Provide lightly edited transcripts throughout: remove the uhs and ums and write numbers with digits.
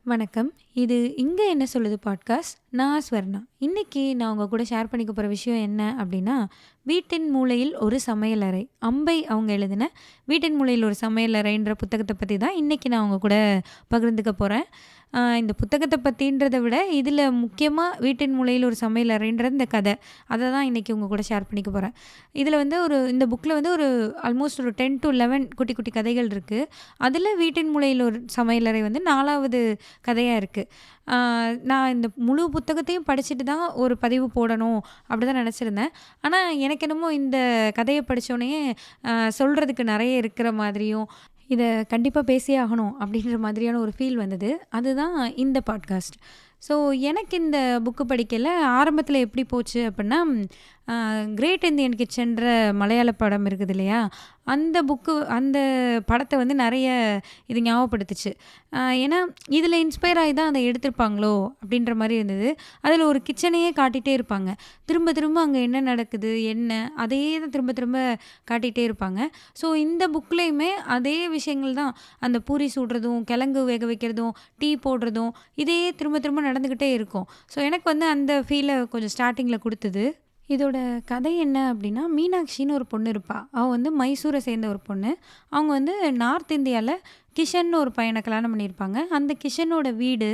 வணக்கம். இது "இங்க என்ன சொல்லுது" பாட்காஸ்ட். நான் ஸ்வர்ணா. இன்னைக்கு நான் உங்க கூட ஷேர் பண்ணிக்க போற விஷயம் என்ன அப்டின்னா, "வீட்டின் மூலையில் ஒரு சமையலறை" அம்பை அவங்க எழுதின "வீட்டின் மூலையில் ஒரு சமையலறைன்ற" புத்தகத்த பத்தி தான் இன்னைக்கு நான் உங்க கூட பகிர்ந்துக்க போறேன். இந்த புத்தகத்த பத்தின்றத விட, இதில முக்கியமா "வீட்டின் மூலையில் ஒரு சமையலறைன்ற" இந்த கதை. அத தான் இன்னைக்கு உங்க கூட ஷேர் பண்ணிக்க போறேன். இதில வந்து இந்த புக்ல வந்து ஆல்மோஸ்ட் ஒரு 10 டூ 11 குட்டி குட்டி கதைகள் இருக்கு. அதில "வீட்டின் மூலையில் ஒரு சமையலறை" வந்து 4வது கதையா இருக்கு. ஆ நான் இந்த முழு புத்தகத்தையும் படிச்சுட்டு தான் ஒரு பதிவு போடணும் அப்படிதான் நெனச்சிருந்தேன். ஆனா, எனக்கு என்னமோ இந்த கதைய படிச்சோனயே சொல்றதுக்கு நெறைய இருக்கிற மாதிரியும், இத கண்டிப்பா பேசியே ஆகணும் அப்படின்ற மாதிரியான ஒரு ஃபீல் வந்தது. அதுதான் இந்த பாட்காஸ்ட். ஸோ எனக்கு இந்த புக்கு படிக்கையில ஆரம்பத்தில எப்படி போச்சு அப்படின்னா, அ கிரேட் இந்தியன் கிச்சன்ற மலையாள படம் இருக்குது இல்லையா? அந்த படத்த வந்து நெறைய இது ஞாபகப்படுத்துச்சு. ஏன்னா, இதில இன்ஸ்பயர் ஆயி தான் அத எடுத்திருப்பாங்களோ! அப்டின்ற மாரி இருந்தது. அதில ஒரு கிச்சனையே காட்டிட்டே இருப்பாங்க. திரும்ப திரும்ப அங்க என்ன நடக்குது? என்ன? அதையே தான் திரும்ப திரும்ப காட்டிட்டே இருப்பாங்க. ஸோ, இந்த புக்லயுமே அதே விஷயங்கள் தான். அந்த பூரி சுடுறதும், கிழங்கு வேக வைக்கிறதும், டீ போடுறதும், இதே திரும்ப திரும்ப நடந்துகிட்டே இருக்கும். ஸோ, எனக்கு வந்து அந்த ஃபீல கொஞ்சம் ஸ்டார்ட்டிங்ல குடுத்தது. இதோட கதை என்ன அப்டின்னா, மீனாட்சின்னு ஒரு பொண்ணு இருப்பா. அவ வந்து மைசூர சேர்ந்த ஒரு பொண்ணு. அவங்க வந்து நார்த் இந்தியால கிஷன்னு ஒரு பையன கல்யாணம் பண்ணியிருப்பாங்க. அந்த கிஷனோட வீடு,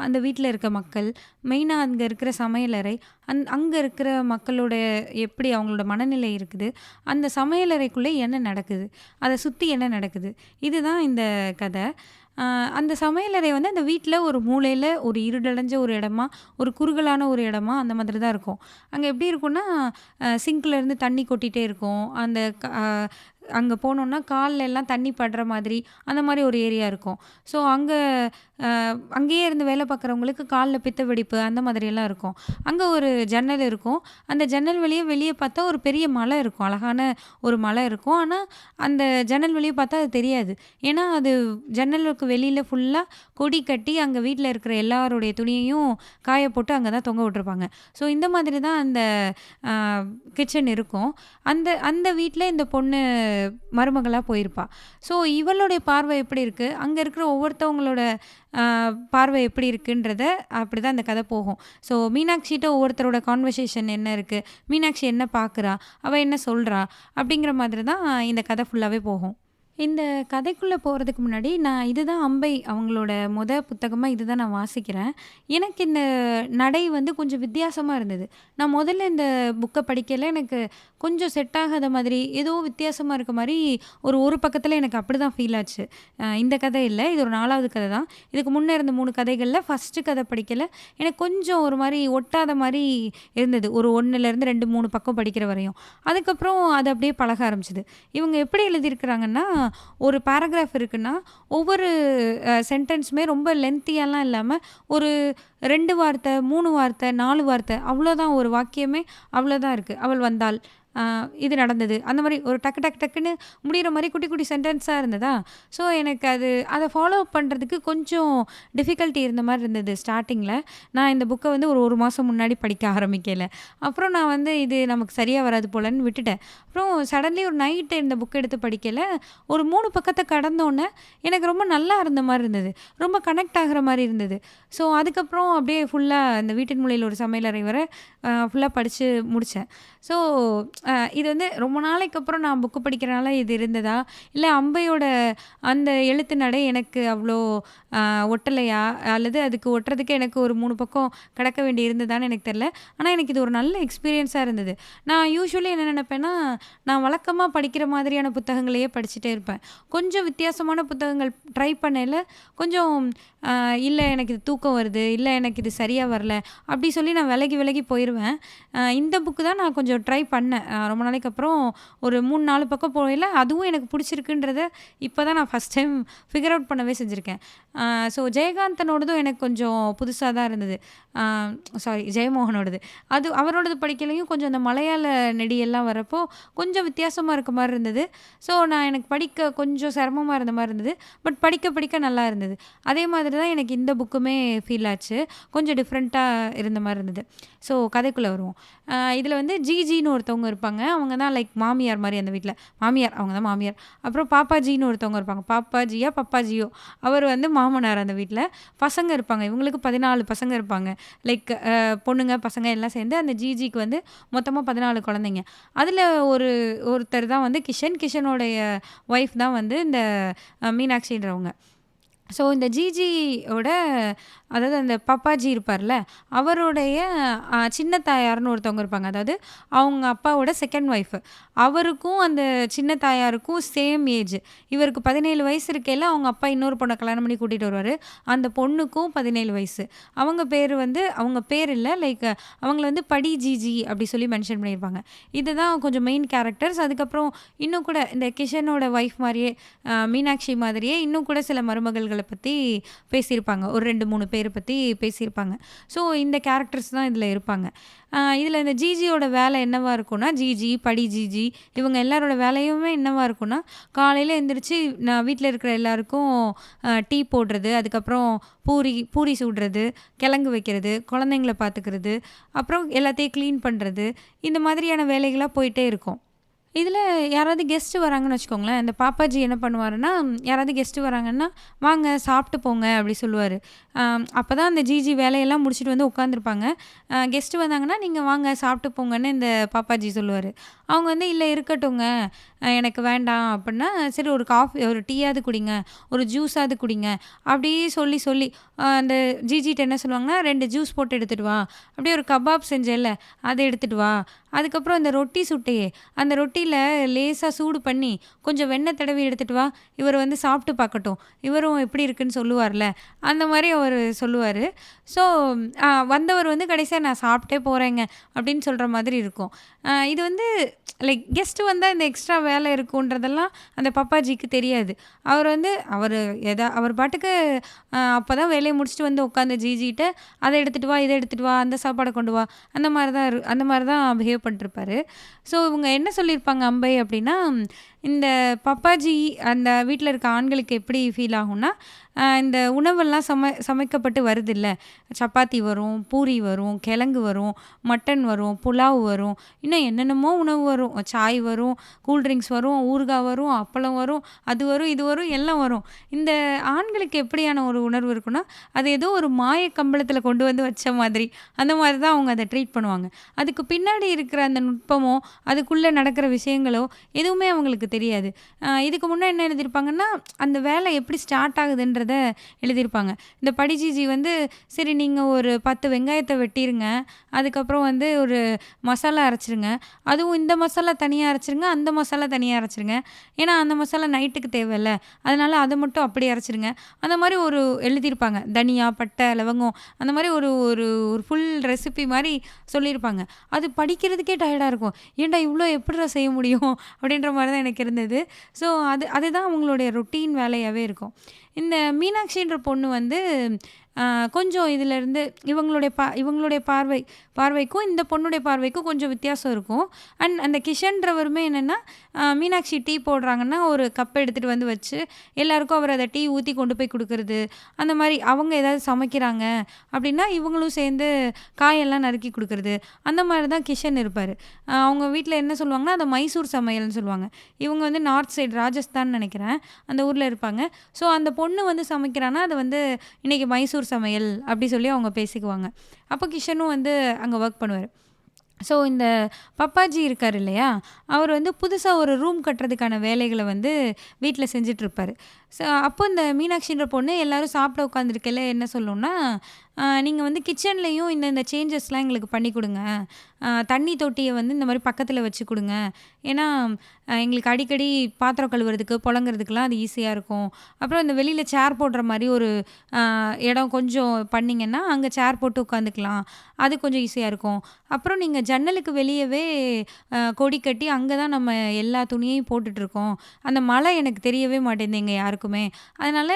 அந்த வீட்ல இருக்க மக்கள், மெயினா அங்க இருக்கிற சமையலறை, அங்க இருக்கிற மக்களோட எப்படி அவங்களோட மனநிலை இருக்குது, அந்த சமையலறைக்குள்ள என்ன நடக்குது, அத சுத்தி என்ன நடக்குது, இதுதான் இந்த கத. அ அந்த சமையலறை வந்து அந்த வீட்ல ஒரு மூலையில ஒரு இருளடைஞ்ச ஒரு இடமா, ஒரு குறுகலான ஒரு இடமா அந்த மாதிரி தான் இருக்கும். அங்க எப்படி இருக்கும்னா, சிங்க்ல இருந்து தண்ணி கொட்டிட்டே இருக்கும். அந்த அங்க போனோம்னா கால்ல எல்லாம் தண்ணி படுற மாதிரி, அந்த மாரி ஒரு ஏரியா இருக்கும். ஸோ அங்கேயே இருந்து வேலை பார்க்குறவங்களுக்கு கால்ல பித்த வெடிப்பு அந்த மாதிரியெல்லாம் இருக்கும். அங்க ஒரு ஜன்னல் இருக்கும். அந்த ஜன்னல் வழியா வெளிய பார்த்தா ஒரு பெரிய மலை இருக்கும். அழகான ஒரு மலை இருக்கும். ஆனா, அந்த ஜன்னல் வழியா பார்த்தா அது தெரியாது. ஏன்னா, அது ஜன்னலுக்கு வெளியில ஃபுல்லா கொடி கட்டி, அங்க வீட்ல இருக்கிற எல்லாருடைய துணியையும் காய போட்டு அங்க தான் தொங்க விட்டுருப்பாங்க. ஸோ இந்த மாதிரி தான் அந்த அ கிச்சன் இருக்கும். அந்த அந்த வீட்ல இந்த பொண்ணு மருமகளா போயிருப்பா. ஸோ இவளுடைய பார்வை எப்படி இருக்கு? அங்க இருக்கிற ஒவ்வொருத்தவங்களோட அ பார்வை எப்படி இருக்குன்றத அப்படிதான் அந்த கதை போகும். ஸோ மீனாட்சிட்ட ஒவ்வொருத்தரோட கான்வர்சேஷன் என்ன இருக்கு? மீனாட்சி என்ன பார்க்குறா? அவ என்ன சொல்றா? அப்படிங்கிற மாதிரி தான் இந்த கதை ஃபுல்லாவே போகும். இந்த கதைக்குள்ள போறதுக்கு முன்னாடி, நான் இதுதான் அம்பை அவங்களோட புத்தகமா இதுதான் நான் வாசிக்கிறேன். எனக்கு இந்த நடை வந்து கொஞ்சம் வித்தியாசமா இருந்தது. நான் முதல்ல இந்த புக்க படிக்கையில எனக்கு கொஞ்சம் செட் ஆகாத மாதிரி, ஏதோ வித்தியாசமா இருக்க மாரி ஒரு பக்கத்துல எனக்கு அப்படிதான் ஃபீல் ஆச்சு. இந்த கதை இல்ல. இது ஒரு 4வது கதை தான். இதுக்கு முன்ன இருந்த 3 கதைகள்ல ஃபர்ஸ்ட்டு கதை படிக்கையில, எனக்கு கொஞ்சம் ஒரு மாரி ஒட்டாத மாரி இருந்தது. ஒரு 1லேருந்து 2, 3 பக்கம் படிக்கிற வரையும். அதுக்கப்புறம் அது அப்படியே பழக ஆரம்பிச்சது. இவங்க எப்படி எழுதியிருக்கிறாங்கன்னா, ஒரு பேராகிராஃப் இருக்குன்னா, ஒவ்வொரு சென்டென்ஸுமே ரொம்ப லென்த்தியாலாம் இல்லாம, ஒரு 2 வார்த்தை, 3 வார்த்தை, 4 வார்த்தை அவ்வளோதான் ஒரு வாக்கியமே அவ்வளோதான் இருக்கு. "அவள் வந்தாள். அ இது நடந்தது." அந்த மாரி ஒரு டக்கு டக்கு டக்குன்னு முடியிற மாரி குட்டி குட்டி சென்டென்ஸா இருந்ததா, ஸோ எனக்கு அத ஃபாலோ அப் பண்றதுக்கு கொஞ்சம் டிஃபிகல்ட்டி இருந்த மாரி இருந்தது ஸ்டார்ட்டிங்கில. நான் இந்த புக்க வந்து ஒரு 1 மாசம் முன்னாடி படிக்க ஆரம்பிக்கையில. அப்புறம் நான் வந்து இது நமக்கு சரியா வராது போலன்னு விட்டுட்டேன். அப்புறம் சடன்லி ஒரு நைட்டு இந்த புக் எடுத்து படிக்கையில, ஒரு 3 பக்கத்த கடந்தோனே எனக்கு ரொம்ப நல்லா இருந்த மாரி இருந்தது. ரொம்ப கனெக்ட் ஆகுற மாரி இருந்தது. ஸோ அதுக்கப்புறம் அப்படியே ஃபுல்லா இந்த வீட்டின் மூலையில் ஒரு சமையலறை வர ஃபுல்லா படிச்சு முடிச்சேன். ஸோ இது வந்து ரொம்ப நாளைக்கு அப்புறம் நான் புக்கு படிக்கிறனால இது இருந்ததா? இல்ல அம்பையோட அந்த எழுத்து நடை எனக்கு அவ்ளோ அ ஒட்டலையா? அல்லது அதுக்கு ஒட்டுறதுக்கு எனக்கு ஒரு 3 பக்கம் கடக்க வேண்டி இருந்ததான்னு எனக்கு தெரியல. ஆனா எனக்கு இது ஒரு நல்ல எக்ஸ்பீரியன்ஸா இருந்தது. நான் யூசுவலி என்ன நெனைப்பேன்னா, நான் வழக்கமா படிக்கிற மாதிரியான புத்தகங்களையே படிச்சுட்டே இருப்பேன். கொஞ்சம் வித்தியாசமான புத்தகங்கள் ட்ரை பண்ணையில, கொஞ்சம் இல்ல எனக்கு இது தூக்கம் வருது, இல்ல எனக்கு இது சரியா வரல, அப்படி சொல்லி நான் விலகி விலகி போயிருவேன். இந்த புக்கு தான் நான் கொஞ்சம் ட்ரை பண்ணேன். ரொம்ப நாளைக்கு அப்புறம் ஒரு 3, 4 பக்கம் போகையில அதுவும் எனக்கு பிடிச்சிருக்குன்றத இப்ப தான் நான் ஃபர்ஸ்ட் டைம் ஃபிகர் அவுட் பண்ணவே செஞ்சிருக்கேன். ஸோ ஜெயகாந்தனோடதும் எனக்கு கொஞ்சம் புதுசா தான் இருந்தது. அ சாரி ஜெயமோகனோடது. அது அவரோடது படிக்கலையும் கொஞ்சம் அந்த மலையாள நெடியெல்லாம் வரப்போ, கொஞ்சம் வித்தியாசமா இருக்க மாரி இருந்தது. ஸோ எனக்கு படிக்க கொஞ்சம் சிரமமா இருந்த மாரி இருந்தது. பட் படிக்க படிக்க நல்லா இருந்தது. அதே மாதிரி தான் எனக்கு இந்த புக்குமே ஃபீல் ஆச்சு. கொஞ்சம் டிஃப்ரெண்ட்டா இருந்த மாரி இருந்தது. ஸோ கதைக்குள்ள வருவோம். இதில வந்து ஜிஜின்னு ஒருத்தவங்க இருப்பாங்க. அவங்க தான் லைக் மாமியார் மாரி அந்த வீட்ல. மாமியார் அவங்க தான் மாமியார். அப்புறம் பாப்பாஜின்னு ஒருத்தவங்க இருப்பாங்க. பாப்பாஜியா, பப்பாஜியோ அவர் வந்து மாமனார் அந்த வீட்ல. பசங்க இருப்பாங்க. இவங்களுக்கு 14 பசங்க இருப்பாங்க. லைக் பொண்ணுங்க, பசங்க எல்லாம் சேர்ந்து அந்த ஜிஜிக்கு வந்து மொத்தமா 14 குழந்தைங்க. அதில ஒருத்தர் தான் வந்து கிஷன். கிஷனுடைய ஒய்ஃப் தான் வந்து இந்த மீனாட்சின்றவங்க. ஸோ இந்த ஜிஜியோட அதாவது அந்த பாப்பாஜி இருப்பார்ல, அவருடைய சின்ன தாயார்ன்னு ஒருத்தவங்க இருப்பாங்க. அதாவது அவங்க அப்பாவோட செகண்ட் ஒய்ஃப். அவருக்கும் அந்த சின்ன தாயாருக்கும் சேம் ஏஜ். இவருக்கு 17 வயசு இருக்கையில அவங்க அப்பா இன்னொரு பொண்ண கல்யாணம் பண்ணி கூட்டிட்டு வருவாரு. அந்த பொண்ணுக்கும் 17 வயசு. அவங்க பேரு வந்து அவங்க பேர் இல்ல லைக் அவங்கள வந்து படி ஜிஜி அப்படி சொல்லி மென்ஷன் பண்ணியிருப்பாங்க. இதுதான் கொஞ்சம் மெயின் கேரக்டர்ஸ். அதுக்கப்புறம் இன்னும் கூட இந்த கிஷனோட ஒய்ஃப் மாரியே மீனாட்சி மாதிரியே இன்னும் கூட சில மருமகள்கள பத்தி பேசியிருப்பாங்க. ஒரு 2, 3 பேர பத்தி பேசியிருப்பாங்க. ஸோ இந்த கேரக்டர்ஸ் தான் இதில இருப்பாங்க. இதில இந்த ஜிஜியோட வேலை என்னவா இருக்கும்னா, ஜிஜி, படி ஜிஜி இவங்க எல்லாரோட வேலையுமே என்னவா இருக்கும்னா, காலையில எந்திரிச்சு நான் வீட்ல இருக்கிற எல்லாருக்கும் டீ போடுறது, அதுக்கப்புறம் பூரி பூரி சுடுறது, கிழங்கு வைக்கிறது, குழந்தைங்கள பார்த்துக்கிறது, அப்புறம் எல்லாத்தையும் கிளீன் பண்றது, இந்த மாதிரியான வேலைகளா போயிட்டே இருக்கும். இதில யாராவது கெஸ்ட்டு வராங்கன்னு வச்சுக்கோங்களேன், இந்த பாப்பாஜி என்ன பண்ணுவாருன்னா, யாராவது கெஸ்ட்டு வராங்கன்னா, "வாங்க சாப்பிட்டு போங்க" அப்படி சொல்லுவாரு. அப்பதான் அந்த ஜிஜி வேலையெல்லாம் முடிச்சுட்டு வந்து உட்காந்துருப்பாங்க. கெஸ்ட்டு வந்தாங்கன்னா, "நீங்க வாங்க சாப்பிட்டு போங்கன்னு" இந்த பாப்பாஜி சொல்லுவாரு. அவங்க வந்து, "இல்ல இருக்கட்டுங்க, எனக்கு வேண்டாம்" அப்படின்னா, "சரி ஒரு காஃபி ஒரு டீயாவது குடிங்க, ஒரு ஜூஸாவது குடிங்க" அப்படியே சொல்லி சொல்லி அந்த ஜிஜிட்ட என்ன சொல்லுவாங்கன்னா, "2 ஜூஸ் போட்டு எடுத்துட்டு வா, அப்படியே ஒரு கபாப் செஞ்சேல்ல, அத எடுத்துட்டு வா, அதுக்கப்புறம் அந்த ரொட்டி சுட்டேயே, அந்த ரொட்டியில லேசா சூடு பண்ணி, கொஞ்சம் வெண்ணெய் தடவி எடுத்துட்டு வா, இவர் வந்து சாப்பிட்டு பார்க்கட்டும், இவரும் எப்படி இருக்குன்னு சொல்லுவார்ல" அந்த மாரி அவரு சொல்லுவாரு. ஸோ வந்தவர் வந்து கடைசியா "நான் சாப்பிட்டே போறேங்க" அப்படின்னு சொல்ற மாதிரி இருக்கும். இது வந்து லைக் கெஸ்ட் வந்தா இந்த எக்ஸ்ட்ரா வேலை இருக்குன்றதெல்லாம் அந்த பப்பாஜிக்கு தெரியாது. அவர் வந்து அவர் பாட்டுக்கு அப்பதான் வேலைய முடிச்சுட்டு வந்து உட்காந்த ஜிஜிட்ட, "அத எடுத்துட்டு வா, இத எடுத்துட்டு வா, அந்த சாப்பாட கொண்டு வா" அந்த மாரி தான் பிஹேவ் பண்ணிட்டுருப்பாரு. ஸோ இவங்க என்ன சொல்லியிருப்பாங்க அம்பை அப்படின்னா, இந்த பப்பாஜி அந்த வீட்ல இருக்க ஆண்களுக்கு எப்படி ஃபீல் ஆகும்னா, இந்த உணவெல்லாம் சமைக்கப்பட்டு வருதுல்ல, சப்பாத்தி வரும், பூரி வரும், கிழங்கு வரும், மட்டன் வரும், புலாவ் வரும், இன்னும் என்னென்னமோ உணவு வரும். சாய் வரும், கூல் ட்ரிங்க்ஸ் வரும், ஊறுகாய் வரும், அப்பளம் வரும், அது வரும், இது வரும், எல்லாம் வரும். இந்த ஆண்களுக்கு எப்படியான ஒரு உணர்வு இருக்குன்னா, அது ஏதோ ஒரு மாய கம்பளத்தில கொண்டு வந்து வச்ச மாதிரி, அந்த மாரி தான் அவங்க அத ட்ரீட் பண்ணுவாங்க. அதுக்கு பின்னாடி இருக்கிற அந்த நுட்பமோ, அதுக்குள்ள நடக்கிற விஷயங்களோ எதுவுமே அவங்களுக்கு தெரியாது. இதுக்கு முன்ன என்ன எழுதியிருப்பாங்கன்னா, அந்த வேலை எப்படி ஸ்டார்ட் ஆகுதுன்றத எழுதியிருப்பாங்க. இந்த படிஜிஜி வந்து, "சரி நீங்க ஒரு 10 வெங்காயத்த வெட்டிருங்க. அதுக்கப்புறம் வந்து ஒரு மசாலா அரைச்சிருங்க. அதுவும் இந்த மசாலா தனியா அரைச்சிருங்க, அந்த மசாலா தனியா அரைச்சிருங்க. ஏன்னா அந்த மசாலா நைட்டுக்கு தேவைல்ல. அதனால அத மட்டும் அப்படியே அரைச்சிருங்க." அந்த மாரி ஒரு எழுதியிருப்பாங்க. தனியா, பட்டை, லவங்கம் அந்த மாரி ஒரு ஒரு ஒரு ஃபுல் ரெசிபி மாரி சொல்லியிருப்பாங்க. அது படிக்கிறதுக்கே டயர்டா இருக்கும். "ஏன்டா இவ்ளோ எப்புட்றா செய்ய முடியும்?" அப்படின்ற மாரி தான் எனக்கு இருந்தது. ஸோ அதுதான் அவங்களுடைய ரொட்டீன் வேலையாவே இருக்கும். இந்த மீனாட்சின்ற பொண்ணு வந்து கொஞ்சம் இதிலேருந்து இவங்களுடைய பார்வைக்கும் இந்த பொண்ணுடைய பார்வைக்கும் கொஞ்சம் வித்தியாசம் இருக்கும். அண்ட் அந்த கிஷன்றவருமே என்னென்னா, மீனாட்சி டீ போடுறாங்கன்னா, ஒரு கப் எடுத்துகிட்டு வந்து வச்சு, எல்லாருக்கும் அவர் அத டீ ஊத்தி கொண்டு போய் குடுக்குறது. அந்த மாரி அவங்க ஏதாவது சமைக்கிறாங்க அப்படின்னா, இவங்களும் சேர்ந்து காயெல்லாம் நறுக்கி குடுக்குறது. அந்த மாரி தான் கிஷன் இருப்பாரு. அவங்க வீட்ல என்ன சொல்லுவாங்கன்னா, அத மைசூர் சமையல்னு சொல்லுவாங்க. இவங்க வந்து நார்த் சைடு ராஜஸ்தான் நெனைக்கிறேன். அந்த ஊர்ல இருப்பாங்க. ஸோ அந்த பொண்ணு வந்து சமைக்கிறான்னா, அது வந்து இன்னைக்கு மைசூர் சமையல் அப்படி சொல்லி அவங்க பேசிக்குவாங்க. அப்போ கிஷனும் வந்து அங்க வொர்க் பண்ணுவாரு. ஸோ இந்த பப்பாஜி இருக்காரு இல்லையா? அவர் வந்து புதுசா ஒரு ரூம் கட்டுறதுக்கான வேலைகள வந்து வீட்ல செஞ்சுட்ருப்பாரு. ஸோ அப்போ இந்த மீனாட்சின்ற பொண்ணு எல்லாரும் சாப்பிட உட்காந்துருக்கையில என்ன சொல்லும்னா, "நீங்க வந்து கிச்சன்லேயும் இந்த சேஞ்சஸ்லாம் எங்களுக்கு பண்ணி குடுங்க. தண்ணி தொட்டிய வந்து இந்த மாரி பக்கத்துல வச்சு குடுங்க. ஏன்னா, எங்களுக்கு அடிக்கடி பாத்திரம் கழுவுறதுக்கு, புழங்குறதுக்குலாம் அது ஈஸியா இருக்கும். அப்புறம் இந்த வெளியில சேர் போடுற மாரி ஒரு இடம் கொஞ்சம் பண்ணீங்கன்னா, அங்க சேர் போட்டு உட்காந்துக்கலாம். அது கொஞ்சம் ஈஸியா இருக்கும். அப்புறம் நீங்க ஜன்னலுக்கு வெளியவே கொடி கட்டி அங்க தான் நம்ம எல்லா துணியையும் போட்டுட்ருக்கோம். அந்த மழை எனக்கு தெரியவே மாட்டேங்குது எங்க யாருக்குமே. அதனால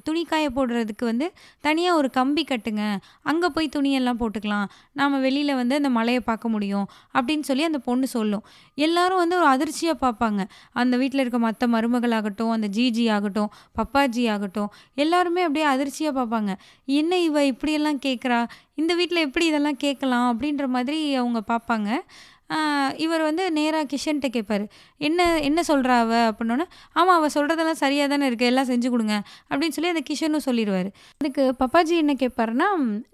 துணி காய போடுறதுக்கு வந்து தனியா ஒரு கம்பி கட்டுங்க. அங்க போய் துணியெல்லாம் போட்டுக்கலாம். நாம வெளியில வந்து அந்த மழைய பார்க்க முடியும்." அப்படின்னு சொல்லி அந்த பொண்ணு சொல்லும். எல்லாரும் வந்து ஒரு அதிர்ச்சியா பார்ப்பாங்க. அந்த வீட்ல இருக்க மத்த மருமகளாகட்டும், அந்த ஜிஜி ஆகட்டும், பப்பாஜி ஆகட்டும், எல்லாருமே அப்படியே அதிர்ச்சியா பார்ப்பாங்க. "என்ன இவ இப்படியெல்லாம் கேட்குறா? இந்த வீட்ல எப்படி இதெல்லாம் கேட்கலாம்?" அப்படின்ற மாதிரி அவங்க பார்ப்பாங்க. இவர் வந்து நேரா கிஷன்ட்ட கேட்பாரு. "என்ன என்ன சொல்றா அவ?" அப்படின்னோனே, "ஆமா அவ சொல்றதெல்லாம் சரியா தானே இருக்கு. எல்லாம் செஞ்சு குடுங்க." அப்படின்னு சொல்லி அந்த கிஷனும் சொல்லிருவாரு. அதுக்கு பப்பாஜி என்ன கேட்பாருன்னா,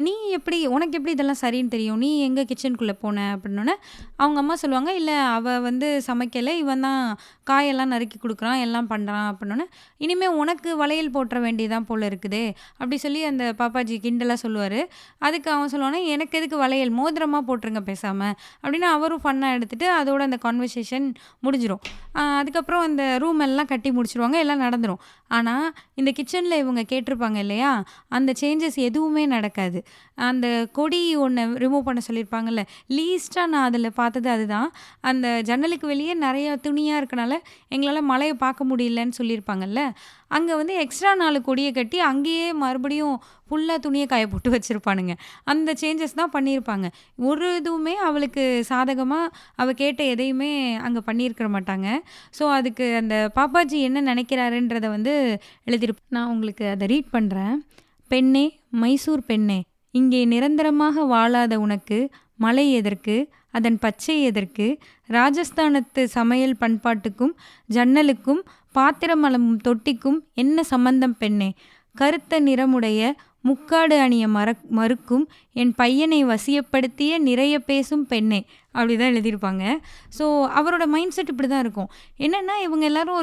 "நீ எப்படி உனக்கு எப்படி இதெல்லாம் சரின்னு தெரியும்? நீ எங்க கிச்சனுக்குள்ள போன?" அப்படின்னோனே, அவங்க அம்மா சொல்லுவாங்க, "இல்ல அவ வந்து சமைக்கல. இவன் தான் காயெல்லாம் நறுக்கி குடுக்குறான், எல்லாம் பண்றான்." அப்படின்னோனே, "இனிமே உனக்கு வளையல் போட்ற வேண்டியதான் போல இருக்குதே." அப்படி சொல்லி அந்த பாப்பாஜி கிண்டலா சொல்லுவாரு. அதுக்கு அவன் சொல்லுவானா, "எனக்கு எதுக்கு வளையல்? மோதிரமா போட்டுருங்க பேசாம." அப்படின்னு அவரும் ஃபன்னா எடுத்துட்டு, அதோட அந்த கான்வர்சேஷன் முடிஞ்சிரும். அதுக்கப்புறம் அந்த ரூம் எல்லாம் கட்டி முடிச்சுருவாங்க. எல்லாம் நடந்துரும். ஆனா, இந்த கிச்சன்ல இவங்க கேட்டிருப்பாங்க இல்லையா? அந்த சேஞ்சஸ் எதுவுமே நடக்காது. அந்த கொடி ஒண்ணு ரிமூவ் பண்ண சொல்லியிருப்பாங்கல்ல, லீஸ்ட்டா நான் அதில பார்த்தது அதுதான். அந்த ஜன்னலுக்கு வெளியே நெறைய துணியா இருக்கனால, எங்களால மழைய பார்க்க முடியலன்னு சொல்லியிருப்பாங்கல்ல, அங்க வந்து எக்ஸ்ட்ரா 4 கொடிய கட்டி, அங்கேயே மறுபடியும் ஃபுல்லா துணிய காய போட்டு வச்சிருப்பானுங்க. அந்த சேஞ்சஸ் தான் பண்ணியிருப்பாங்க. ஒரு இதுவுமே அவளுக்கு சாதகமா அவ கேட்ட எதையுமே அங்க பண்ணியிருக்க மாட்டாங்க. ஸோ, அதுக்கு அந்த பாப்பாஜி என்ன நெனைக்கிறாருன்றத வந்து நான் உங்களுக்கு அத ரீட் பண்றேன். "பெண்ணே! மைசூர் பெண்ணே! இங்கே நிரந்தரமாக வாழாத உனக்கு மலை எதற்கு? அதன் பச்சை எதற்கு? ராஜஸ்தானத்து சமையல் பண்பாட்டுக்கும் ஜன்னலுக்கும் பாத்திரம் அலம்பும் தொட்டிக்கும் என்ன சம்பந்தம் பெண்ணே? கருத்த நிறமுடைய முக்காடு அணிய மறுக்கும் என் பையனை வசியப்படுத்திய நிறைய பேசும் பெண்ணே." அப்படிதான் எழுதியிருப்பாங்க. ஸோ, அவரோட மைண்ட் செட் இப்படி தான் இருக்கும். என்னன்னா, இவங்க எல்லாரும்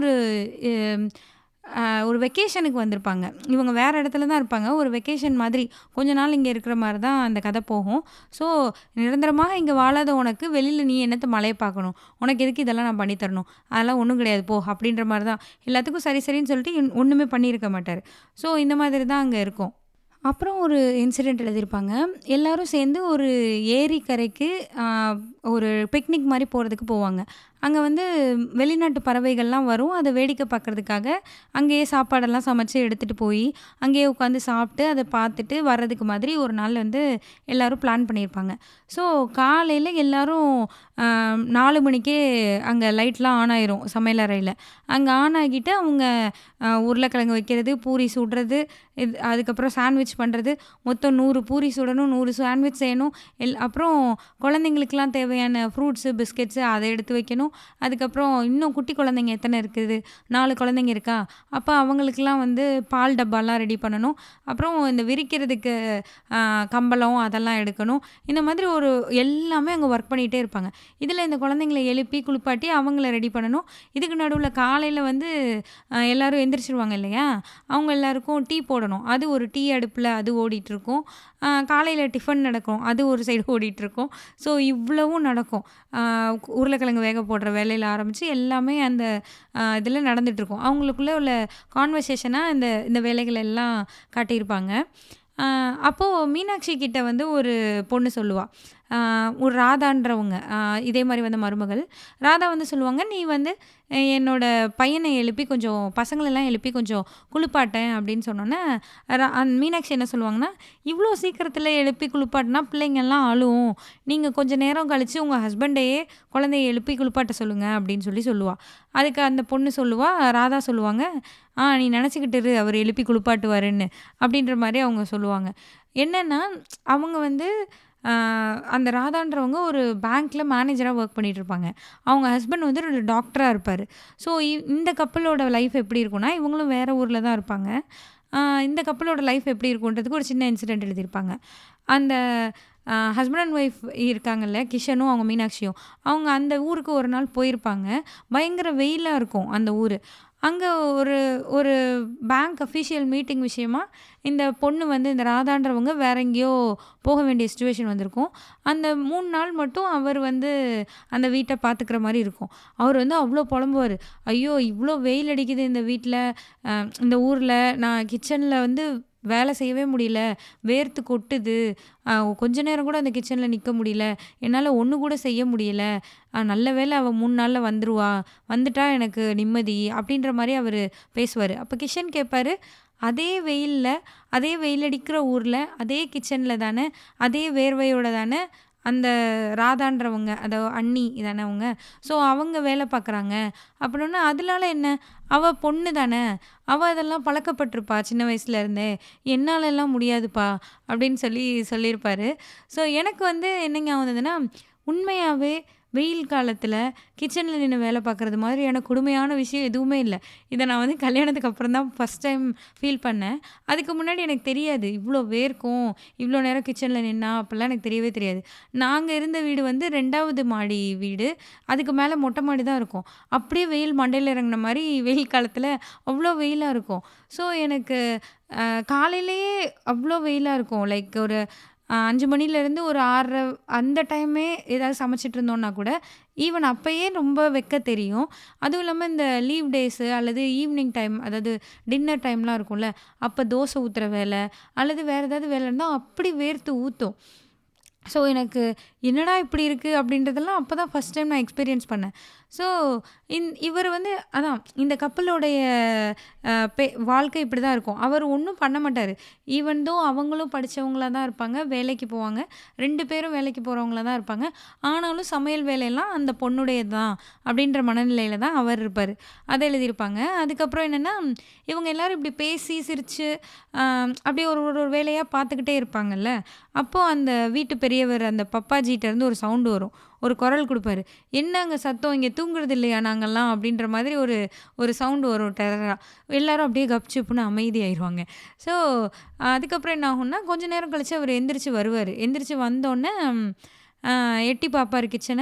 ஒரு வெக்கேஷனுக்கு வந்திருப்பாங்க. இவங்க வேற இடத்துல தான் இருப்பாங்க. ஒரு வெக்கேஷன் மாதிரி கொஞ்ச நாள் இங்க இருக்கிற மாரி தான் அந்த கதை போகும். ஸோ, "நிரந்தரமாக இங்க வாழாத உனக்கு வெளியில நீ என்னத்த மலைய பார்க்கணும்? உனக்கு எதுக்கு இதெல்லாம் நான் பண்ணி தரணும்? அதெல்லாம் ஒண்ணும் கிடையாது போ." அப்படின்ற மாரி தான். எல்லாத்துக்கும் சரி சரின்னு சொல்லிட்டு ஒண்ணுமே பண்ணியிருக்க மாட்டாரு. ஸோ, இந்த மாதிரி தான் அங்க இருக்கும். அப்புறம் ஒரு இன்சிடென்ட் எழுதியிருப்பாங்க. எல்லாரும் சேர்ந்து ஒரு ஏரிக்கரைக்கு அ ஒரு பிக்னிக் மாரி போறதுக்கு போவாங்க. அங்க வந்து வெளிநாட்டு பறவைகள்லாம் வரும். அத வேடிக்கை பார்க்கறதுக்காக, அங்கேயே சாப்பாடெல்லாம் சமைச்சு எடுத்துட்டு போயி, அங்கேயே உட்காந்து சாப்பிட்டு, அத பார்த்துட்டு வர்றதுக்கு மாதிரி ஒரு நாள் வந்து எல்லாரும் பிளான் பண்ணியிருப்பாங்க. ஸோ, காலையில எல்லாரும் 4 மணிக்கே அங்க லைட்லாம் ஆன் ஆயிரும் சமையலறையில. அங்க ஆன் ஆகிட்டு அவங்க உருளைக்கிழங்கு வைக்கிறது, பூரி சுடுறது, அதுக்கப்புறம் சாண்ட்விச் பண்றது. மொத்தம் 100 பூரி சுடணும், 100 சாண்ட்விச் செய்யணும். அப்புறம் குழந்தைங்களுக்குலாம் தேவையான ஃப்ரூட்ஸு, பிஸ்கெட்ஸு அத எடுத்து வைக்கணும். அதுக்கப்புறம் இன்னும் குட்டி குழந்தைங்க எத்தனை இருக்குது? 4 குழந்தைங்க இருக்கா? அப்ப அவங்களுக்கெல்லாம் வந்து பால் டப்பாலாம் ரெடி பண்ணணும். அப்புறம் இந்த விரிக்கிறதுக்கு கம்பளம் அதெல்லாம் எடுக்கணும். இந்த மாதிரி எல்லாமே அங்க ஒர்க் பண்ணிட்டே இருப்பாங்க. இதில இந்த குழந்தைங்கள எழுப்பி, குளிப்பாட்டி அவங்கள ரெடி பண்ணணும். இதுக்கு நடுவுல காலையில வந்து எல்லாரும் எந்திரிச்சுருவாங்க இல்லையா? அவங்க எல்லாருக்கும் டீ போடணும். அது ஒரு டீ அடுப்புல அது ஓடிட்டுருக்கும். காலையில டிஃபன் நடக்கும். அது ஒரு சைடு ஓடிட்டுருக்கும். ஸோ, இவ்வளவும் நடக்கும். அ உருளைக்கிழங்கு வேக போடுற வேலையில ஆரம்பிச்சு எல்லாமே அந்த இதில நடந்துட்டுருக்கும். அவங்களுக்குள்ள உள்ள கான்வர்சேஷனா இந்த இந்த வேலைகள் எல்லாம் காட்டியிருப்பாங்க. அப்போ மீனாட்சி கிட்ட வந்து ஒரு பொண்ணு சொல்லுவா. ஒரு ராதான்றவங்க. இதே மாரி வந்த மருமகள். ராதா வந்து சொல்லுவாங்க, "நீ வந்து என்னோட பையன எழுப்பி கொஞ்சம் பசங்களெல்லாம் எழுப்பி கொஞ்சம் குளிப்பாட்டேன்." அப்படின்னு சொன்னோனே, மீனாட்சி என்ன சொல்லுவாங்கன்னா, "இவ்ளோ சீக்கிரத்தில எழுப்பி குளிப்பாட்டுனா பிள்ளைங்கலாம் அழும். நீங்க கொஞ்சம் நேரம் கழிச்சு உங்க ஹஸ்பண்டையே குழந்தைய எழுப்பி குளிப்பாட்ட சொல்லுங்க." அப்படின்னு சொல்லுவா. அதுக்கு அந்த பொண்ணு சொல்லுவா, ராதா சொல்லுவாங்க, நீ நெனச்சுக்கிட்டு இரு அவரு எழுப்பி குளிப்பாட்டுவாருன்னு." அப்படின்ற மாரி அவங்க சொல்லுவாங்க. என்னன்னா, அவங்க வந்து அ அந்த ராதான்றவங்க ஒரு பேங்க்ல மேனேஜரா ஒர்க் பண்ணிட்டுருப்பாங்க. அவங்க ஹஸ்பண்ட் வந்து ஒரு டாக்டரா இருப்பாரு. ஸோ, இந்த கப்பிளோட லைஃப் எப்படி இருக்கும்னா, இவங்களும் வேற ஊர்ல தான் இருப்பாங்க. இந்த கப்பிளோட லைஃப் எப்படி இருக்குன்றதுக்கு ஒரு சின்ன இன்சிடென்ட் எழுதியிருப்பாங்க. அந்த ஹஸ்பண்ட் அண்ட் ஒய்ஃப் இருக்காங்கல்ல, கிஷனும் அவங்க மீனாட்சியும். அவங்க அந்த ஊருக்கு ஒரு நாள் போயிருப்பாங்க. பயங்கர வெயிலா இருக்கும் அந்த ஊரு. அங்க ஒரு ஒரு பேங்க் அஃபிஷியல் மீட்டிங் விஷயமா இந்த பொண்ணு வந்து இந்த ராதான்றவங்க வேற எங்கேயோ போக வேண்டிய சிச்சுவேஷன் வந்திருக்கும். அந்த 3 நாள் மட்டும் அவர் வந்து அந்த வீட்ட பார்த்துக்கிற மாரி இருக்கும். அவர் வந்து அவ்ளோ புலம்புவாரு. "ஐயோ! இவ்ளோ வெயில் அடிக்குது இந்த வீட்ல, இந்த ஊர்ல. நான் கிச்சன்ல வந்து வேலை செய்யவே முடியல. வேர்த்து கொட்டுது. அ கொஞ்ச நேரம் கூட அந்த கிச்சன்ல நிக்க முடியல. என்னால ஒண்ணு கூட செய்ய முடியல. நல்ல வேளை அவ 3 நாள்ல வந்துருவா. வந்துட்டா எனக்கு நிம்மதி." அப்படின்ற மாரி அவரு பேசுவாரு. அப்ப கிஷன் கேட்பாரு, "அதே வெயில்ல, அதே வெயில் அடிக்கிற ஊர்ல, அதே கிச்சன்ல தானே, அதே வேர்வையோட தானே அந்த ராதான்றவங்க, அண்ணி தானே அவங்க. ஸோ அவங்க வேலை பார்க்குறாங்க." அப்படின்னோனே, "அதனால என்ன? அவ பொண்ணு தானே. அவ அதெல்லாம் பழக்கப்பட்டுருப்பா சின்ன வயசுல இருந்தே. என்னாலலாம் முடியாதுப்பா." அப்படின்னு சொல்லியிருப்பாரு. ஸோ எனக்கு வந்து என்ன ஞாபகம் வந்ததுன்னா, உண்மையாவே வெயில் காலத்துல கிச்சன்ல நின்னு வேலை பார்க்குறது மாதிரியான கொடுமையான விஷயம் எதுவுமே இல்ல. இத நான் வந்து கல்யாணத்துக்கு அப்புறம் தான் ஃபர்ஸ்ட் டைம் ஃபீல் பண்ணேன். அதுக்கு முன்னாடி எனக்கு தெரியாது. இவ்ளோ வேர்க்கும், இவ்ளோ நேரம் கிச்சன்ல நின்னா அப்படிலாம் எனக்கு தெரியவே தெரியாது. நாங்க இருந்த வீடு வந்து 2வது மாடி வீடு. அதுக்கு மேல மொட்டை மாடி தான் இருக்கும். அப்படியே வெயில் மண்டையில இறங்குன மாரி வெயில் காலத்துல அவ்ளோ வெயிலா இருக்கும். ஸோ எனக்கு காலையிலேயே அவ்ளோ வெயிலா இருக்கும். லைக் ஒரு 5 மணிலேருந்து ஒரு 6:30 அந்த டைமே ஏதாவது சமைச்சிட்டு இருந்தோம்னா கூட, ஈவன் அப்பயே ரொம்ப வெக்க தெரியும். அதுவும் இல்லாம இந்த லீவ் டேஸு அல்லது ஈவினிங் டைம் அதாவது டின்னர் டைம்லாம் இருக்கும்ல, அப்ப தோசை ஊத்துற வேலை அல்லது வேற ஏதாவது வேலை இருந்தா அப்படி வேர்த்து ஊத்தும். ஸோ எனக்கு என்னடா இப்படி இருக்கு அப்படின்றதெல்லாம் அப்பதான் ஃபர்ஸ்ட் டைம் நான் எக்ஸ்பீரியன்ஸ் பண்ணேன். ஸோ இவர் வந்து அதான் இந்த கப்பலோடைய வாழ்க்கை இப்படி தான் இருக்கும். அவர் ஒண்ணும் பண்ண மாட்டாரு. ஈவன் தோ அவங்களும் படிச்சவங்களா தான் இருப்பாங்க. வேலைக்கு போவாங்க. 2 பேரும் வேலைக்கு போறவங்களா தான் இருப்பாங்க. ஆனாலும் சமையல் வேலையெல்லாம் அந்த பொண்ணுடையது தான் அப்படின்ற மனநிலையில தான் அவர் இருப்பாரு. அத எழுதியிருப்பாங்க. அதுக்கப்புறம் என்னன்னா, இவங்க எல்லாரும் இப்படி பேசி, சிரிச்சு அப்படியே ஒரு ஒரு ஒரு வேலையா பார்த்துக்கிட்டே இருப்பாங்கல்ல. அப்போ அந்த வீட்டு பெரியவர் அந்த பப்பாஜிட்ட இருந்து ஒரு சவுண்ட் வரும். ஒரு குரல் குடுப்பாரு. "என்னங்க சத்தம்? இங்க தூங்குறது இல்லையா நாங்கலாம்?" அப்படின்ற மாதிரி ஒரு ஒரு சவுண்ட் வரும் டெரரா. எல்லாரும் அப்படியே கப்சிப்புன்னு அமைதியாயிருவாங்க. ஸோ அதுக்கப்புறம் என்ன ஆகும்னா, கொஞ்ச நேரம் கழிச்சு அவரு எந்திரிச்சு வருவாரு. எந்திரிச்சு வந்தோனே அ எட்டி பாப்பாரு கிச்சன.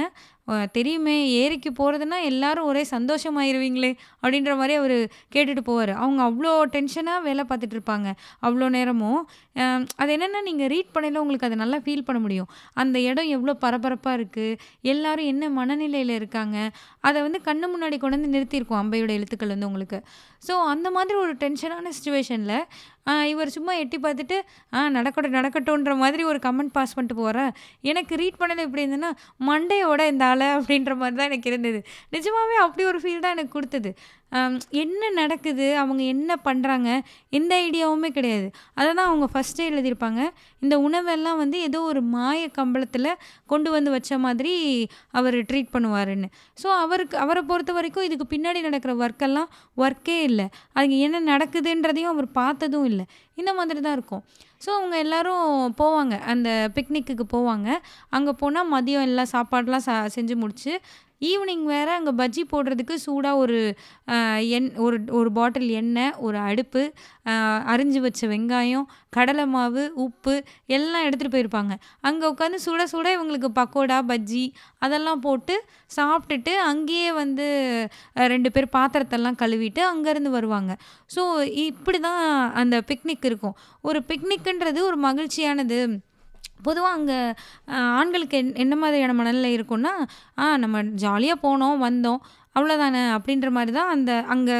தெரியுமே ஏரிக்கு போறதுன்னா எல்லாரும் ஒரே சந்தோஷமாயிருவீங்களே! அப்படின்ற மாரி அவரு கேட்டுட்டு போவாரு. அவங்க அவ்ளோ டென்ஷனா வேல பார்த்துட்டு இருப்பாங்க. அவ்ளோ நேரமும். அ அது என்னன்னா நீங்க ரீட் பண்ணையில உங்களுக்கு அத நல்லா ஃபீல் பண்ண முடியும். அந்த இடம் எவ்ளோ பரபரப்பா இருக்கு. எல்லாரும் என்ன மனநிலையில இருக்காங்க. அத வந்து கண்ணு முன்னாடி கொண்டு வந்து நிறுத்தியிருக்கும் அம்பையோட எழுத்துக்கள் வந்து உங்களுக்கு. ஸோ அந்த மாதிரி ஒரு டென்ஷனான சிச்சுவேஷன்ல இவர் சும்மா எட்டி பார்த்துட்டு, நடக்கட்டும் நடக்கட்டும்ன்ற மாதிரி ஒரு கமெண்ட் பாஸ் பண்ணிட்டு போவாரா. எனக்கு ரீட் பண்ணது எப்படி இருந்ததுன்னா, மண்டையோட இந்த ஆள அப்படின்ற மாரி தான் எனக்கு இருந்தது. நிஜமாவே அப்படி ஒரு ஃபீல் தான் எனக்கு குடுத்தது. என்ன நடக்குது? அவங்க என்ன பண்றாங்க? எந்த ஐடியாவுமே கிடையாது. அத தான் அவங்க ஃபர்ஸ்ட்டே எழுதியிருப்பாங்க. இந்த உணவெல்லாம் வந்து ஏதோ ஒரு மாய கம்பளத்தில கொண்டு வந்து வச்ச மாதிரி அவரு ட்ரீட் பண்ணுவாருன்னு. ஸோ அவர பொறுத்தவரைக்கும் இதுக்கு பின்னாடி நடக்கிற ஒர்க்கே இல்ல. அங்க என்ன நடக்குதுன்றதையும் அவர் பார்த்ததும் இல்ல. இந்த மாதிரி தான் இருக்கும். ஸோ அவங்க எல்லாரும் போவாங்க. அந்த பிக்னிக்குக்கு போவாங்க. அங்க போனா மதியம் எல்லாம் சாப்பாடுலாம் செஞ்சு முடிச்சு, ஈவினிங் வேற அங்க பஜ்ஜி போடுறதுக்கு சூடா ஒரு ஒரு ஒரு பாட்டில் எண்ணெய், ஒரு அடுப்பு, அரிஞ்சு வச்ச வெங்காயம், கடலை மாவு, உப்பு எல்லாம் எடுத்துட்டு போயிருப்பாங்க. அங்க உட்காந்து சுட சுட இவங்களுக்கு பக்கோடா, பஜ்ஜி அதெல்லாம் போட்டு சாப்பிட்டுட்டு, அங்கேயே வந்து 2 பேர் பாத்திரத்தெல்லாம் கழுவிட்டு அங்கருந்து வருவாங்க. ஸோ இப்படி தான் அந்த பிக்னிக் இருக்கும். ஒரு பிக்னிக்குன்றது ஒரு மகிழ்ச்சியானது. பொதுவா அங்க ஆண்களுக்கு என்ன மாதிரியான மனநிலை இருக்கும்னா, நம்ம ஜாலியா போனோம், வந்தோம். அவ்வளோதானே அப்படின்ற மாரி தான் அங்க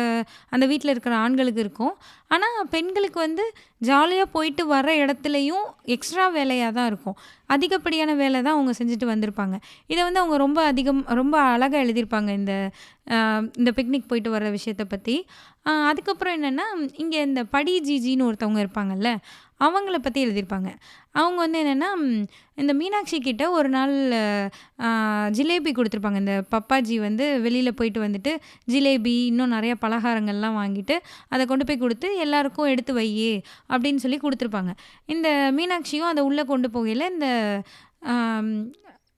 அந்த வீட்ல இருக்கிற ஆண்களுக்கு இருக்கும். ஆனா, பெண்களுக்கு வந்து ஜாலியா போயிட்டு வர இடத்துலயும் எக்ஸ்ட்ரா வேலையா தான் இருக்கும். அதிகப்படியான வேலை தான் அவங்க செஞ்சுட்டு வந்திருப்பாங்க. இத வந்து அவங்க ரொம்ப அழகா எழுதியிருப்பாங்க இந்த பிக்னிக் போயிட்டு வர விஷயத்த பத்தி. அதுக்கப்புறம் என்னன்னா, இங்க இந்த படி ஜிஜின்னு ஒருத்தவங்க இருப்பாங்கல்ல, அவங்கள பத்தி எழுதியிருப்பாங்க. அவங்க வந்து என்னன்னா, இந்த மீனாட்சி கிட்ட ஒரு நாள் அ ஜிலேபி குடுத்துருப்பாங்க. இந்த பப்பாஜி வந்து வெளியில போயிட்டு வந்துட்டு, ஜிலேபி, இன்னும் நெறைய பலகாரங்கள்லாம் வாங்கிட்டு, அத கொண்டு போய் குடுத்து, "எல்லாருக்கும் எடுத்து வையி" அப்படின்னு சொல்லி குடுத்துருப்பாங்க. இந்த மீனாட்சியும் அத உள்ள கொண்டு போகையில, இந்த அம்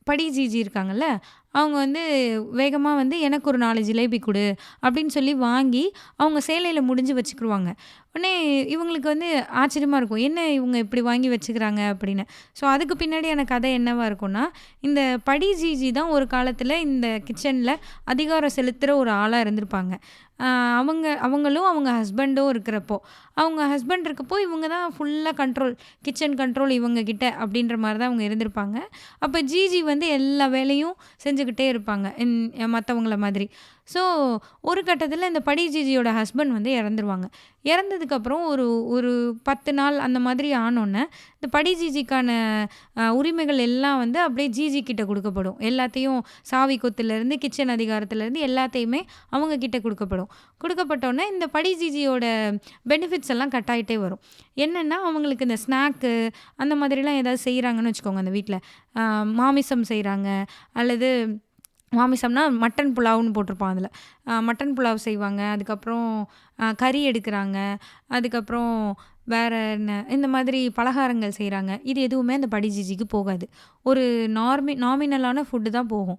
படி ஜிஜி இருக்காங்கல்ல, அவங்க வந்து வேகமா வந்து, "எனக்கு ஒரு 4 ஜிலேபி குடு" அப்படின்னு சொல்லி வாங்கி, அவங்க சேலையில முடிஞ்சு வச்சுக்குருவாங்க. உடனே இவங்களுக்கு வந்து ஆச்சரியமா இருக்கும். என்ன இவங்க இப்படி வாங்கி வச்சுக்கிறாங்க அப்படின்னு. ஸோ அதுக்கு பின்னாடியான கதை என்னவா இருக்கும்னா, இந்த படி ஜிஜி தான் ஒரு காலத்தில இந்த கிச்சன்ல அதிகாரம் செலுத்துற ஒரு ஆளா இருந்திருப்பாங்க. அவங்களும் அவங்க ஹஸ்பண்டும் இருக்கிறப்போ. அவங்க ஹஸ்பண்ட் இருக்கப்போ இவங்க தான் ஃபுல்லா கிச்சன் கண்ட்ரோல் இவங்க கிட்ட அப்படின்ற மாரி தான் அவங்க இருந்திருப்பாங்க. அப்ப ஜிஜி வந்து எல்லா வேலையும் செஞ்சுக்கிட்டே இருப்பாங்க. மத்தவங்கள மாதிரி. ஸோ ஒரு கட்டத்தில இந்த படி ஜிஜியோட ஹஸ்பண்ட் வந்து இறந்துருவாங்க. இறந்ததுக்கப்புறம் ஒரு ஒரு 10 நாள் அந்த மாதிரி ஆனோனே, இந்த படி ஜிஜிக்கான உரிமைகள் எல்லாம் வந்து அப்படியே ஜிஜி கிட்ட குடுக்கப்படும். எல்லாத்தையும் சாவி கொத்துலேருந்து, கிச்சன் அதிகாரத்திலேருந்து எல்லாத்தையுமே அவங்க கிட்ட குடுக்கப்படும். குடுக்கப்பட்டோனே இந்த படி ஜிஜியோட பெனிஃபிட்ஸ் எல்லாம் கட் ஆயிட்டே வரும். என்னன்னா, அவங்களுக்கு இந்த ஸ்நாக்கு அந்த மாதிரிலாம் ஏதாவது செய்றாங்கன்னு வச்சுக்கோங்க அந்த வீட்ல. மாமிசம் செய்றாங்க அல்லது மாமிசம்னா மட்டன் புலாவ்னு போட்டிருப்பான் அதில. மட்டன் புலாவ் செய்வாங்க. அதுக்கப்புறம் கறி எடுக்குறாங்க. அதுக்கப்புறம் வேற என்ன இந்த மாதிரி பலகாரங்கள் செய்றாங்க. இது எதுவுமே அந்த படி ஜிஜிக்கு போகாது. ஒரு நாமினலான ஃபுட்டு தான் போகும்.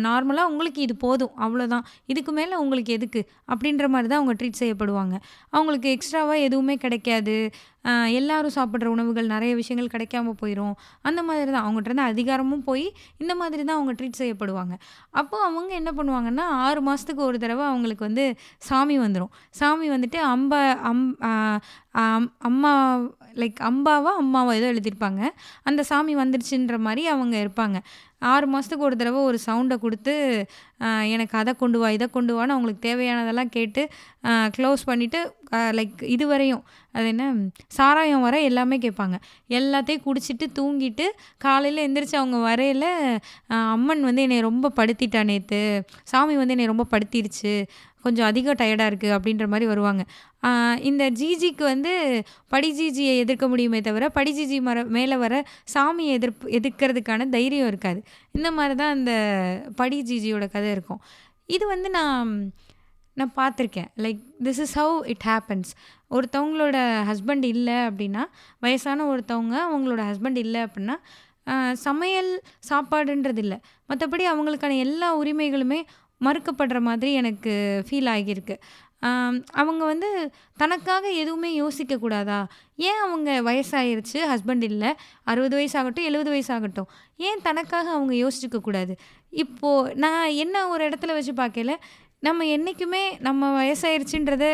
நார்மலா உங்களுக்கு இது போதும் அவ்வளோதான். இதுக்கு மேல உங்களுக்கு எதுக்கு? அப்படின்ற மாரி தான் அவங்க ட்ரீட் செய்யப்படுவாங்க. அவங்களுக்கு எக்ஸ்ட்ராவா எதுவுமே கிடைக்காது. அ எல்லாரும் சாப்பிடுற உணவுகள் நெறைய விஷயங்கள் கிடைக்காம போயிரும். அந்த மாதிரி தான் அவங்கட்டருந்து அதிகாரமும் போய், இந்த மாதிரி தான் அவங்க ட்ரீட் செய்யப்படுவாங்க. அப்போ அவங்க என்ன பண்ணுவாங்கன்னா, 6 மாசத்துக்கு ஒரு தடவ அவங்களுக்கு வந்து சாமி வந்துரும். சாமி வந்துட்டு அம் அ அம்மா லைக் அம்மாவா ஏதோ எழுதியிருப்பாங்க. அந்த சாமி வந்துருச்சுன்ற மாரி அவங்க இருப்பாங்க. 6 மாசத்துக்கு ஒரு தடவ ஒரு சவுண்ட குடுத்து, எனக்கு அத கொண்டு வா, இத கொண்டு வான்னு அவங்களுக்கு தேவையானதெல்லாம் கேட்டு, க்ளோஸ் பண்ணிட்டு, லைக் இதுவரையும் அது என்ன சாராயம் வர எல்லாமே கேட்பாங்க. எல்லாத்தையும் குடிச்சிட்டு, தூங்கிட்டு, காலையில எந்திரிச்சு அவங்க வரையில, அம்மன் வந்து என்னைய ரொம்ப படுத்திட்டா நேத்து. சாமி வந்து என்னைய ரொம்ப படுத்திருச்சு. கொஞ்சம் அதிக டயர்டா இருக்கு அப்படின்ற மாரி வருவாங்க. அ இந்த ஜிஜிக்கு வந்து படி ஜிஜிய எதிர்க்க முடியுமே தவிர, படி ஜிஜி மேல வர சாமிய எதிர்க்கிறதுக்கான தைரியம் இருக்காது. இந்த மாரி தான் அந்த படி ஜிஜியோட கதை இருக்கும். இது வந்து நான் நான் பார்த்துருக்கேன். Like this is how it happens. ஒருத்தவங்களோட ஹஸ்பண்ட் இல்ல அப்படின்னா, வயசான ஒருத்தவங்க அவங்களோட ஹஸ்பண்ட் இல்ல அப்படின்னா, அ சமையல், சாப்பாடுன்றது இல்ல. மத்தபடி அவங்களுக்கான எல்லா உரிமைகளுமே மறுக்கப்படுற மாதிரி எனக்கு ஃபீல் ஆகியிருக்கு. அவங்க வந்து தனக்காக எதுவுமே யோசிக்க கூடாதா? ஏன் அவங்க வயசாயிருச்சு, ஹஸ்பண்ட் இல்ல. 60 வயசாகட்டும், 70 வயசாகட்டும். ஏன் தனக்காக அவங்க யோசிச்சுக்க கூடாது? இப்போ நான் என்ன ஒரு இடத்துல வச்சு பார்க்கையில, நம்ம என்னைக்குமே நம்ம வயசாயிருச்சுன்றத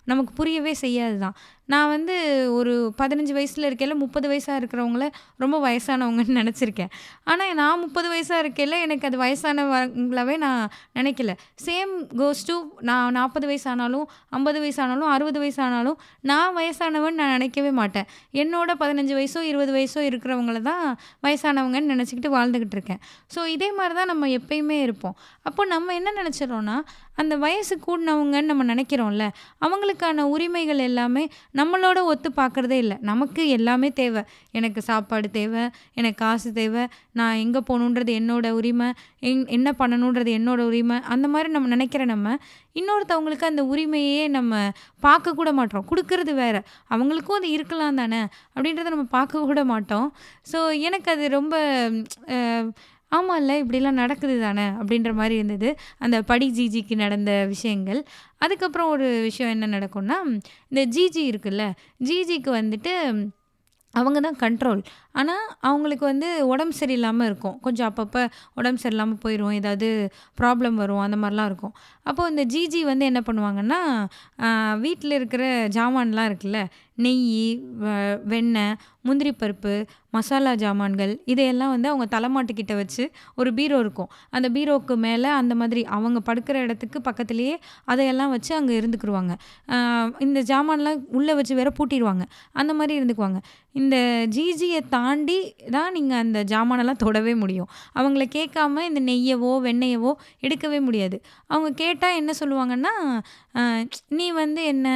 நமக்கு புரியவே செய்யாது தான். நான் வந்து ஒரு 15 வயசுல இருக்கையில 30 வயசா இருக்கிறவங்கள ரொம்ப வயசானவங்கன்னு நெனச்சிருக்கேன். ஆனா நான் 30 வயசா இருக்கையில எனக்கு அது வயசானவங்களாவே நான் நெனைக்கல. சேம் கோஸ் டூ நான் 40 வயசானாலும், 50 வயசானாலும், 60 வயசானாலும் நான் வயசானவன்னு நான் நெனைக்கவே மாட்டேன். என்னோட 15 வயசோ, 20 வயசோ இருக்கிறவங்கள தான் வயசானவங்கன்னு நெனச்சுக்கிட்டு வாழ்ந்துகிட்டு இருக்கேன். ஸோ இதே மாரி தான் நம்ம எப்பயுமே இருப்போம். அப்போ நம்ம என்ன நெனச்சிர்றோம்னா, அந்த வயசு கூடுனவங்கன்னு நம்ம நெனைக்கிறோம்ல, அவங்களுக்கான உரிமைகள் எல்லாமே நம்மளோட ஒத்து பார்க்குறதே இல்ல. நமக்கு எல்லாமே தேவ. எனக்கு சாப்பாடு தேவ, எனக்கு காசு தேவ, நான் எங்க போணுன்றது என்னோட உரிம, என்ன பண்ணணுன்றது என்னோட உரிம. அந்த மாரி நம்ம நெனைக்கிற நம்ம, இன்னொருத்தவங்களுக்கு அந்த உரிமையே நம்ம பார்க்க கூட மாட்றோம். குடுக்குறது வேற. அவங்களுக்கும் அது இருக்கலாம் தானே! அப்படின்றத நம்ம பார்க்க கூட மாட்டோம். ஸோ எனக்கு அது ரொம்ப அ ஆமால்ல இப்படிலாம் நடக்குது தானே! அப்படின்ற மாரி இருந்தது. அந்த படி ஜிஜிக்கு நடந்த விஷயங்கள். அதுக்கப்புறம் ஒரு விஷயம் என்ன நடக்கும்னா, இந்த ஜிஜி இருக்குல்ல, ஜிஜிக்கு வந்துட்டு அவங்க தான் கண்ட்ரோல். ஆனா, அவங்களுக்கு வந்து உடம்பு சரியில்லாம இருக்கும். கொஞ்சம் அப்பப்ப உடம்பு சரியில்லாம போயிரும். ஏதாவது ப்ராப்ளம் வரும். அந்த மாரிலாம் இருக்கும். அப்போ இந்த ஜிஜி வந்து என்ன பண்ணுவாங்கன்னா, வீட்ல இருக்கிற ஜாமான்லாம் இருக்குல்ல, நெய்யி, வ வெண்ணெய், முந்திரி பருப்பு, மசாலா ஜாமான்கள் இதையெல்லாம் வந்து அவங்க தலைமாட்டுக்கிட்ட வச்சு ஒரு பீரோ இருக்கும். அந்த பீரோவுக்கு மேல அந்த மாதிரி அவங்க படுக்கிற இடத்துக்கு பக்கத்திலேயே அதையெல்லாம் வச்சு அங்க இருந்துக்குருவாங்க. இந்த ஜாமான்லாம் உள்ள வச்சு வேற பூட்டிருவாங்க. அந்த மாரி இருந்துக்குவாங்க. இந்த ஜிஜிய தாண்டி தான் நீங்க அந்த ஜாமானெல்லாம் தொடவே முடியும். அவங்கள கேட்காம இந்த நெய்யவோ, வெண்ணெயவோ எடுக்கவே முடியாது. அவங்க கேட்டா என்ன சொல்லுவாங்கன்னா, அ "நீ வந்து என்ன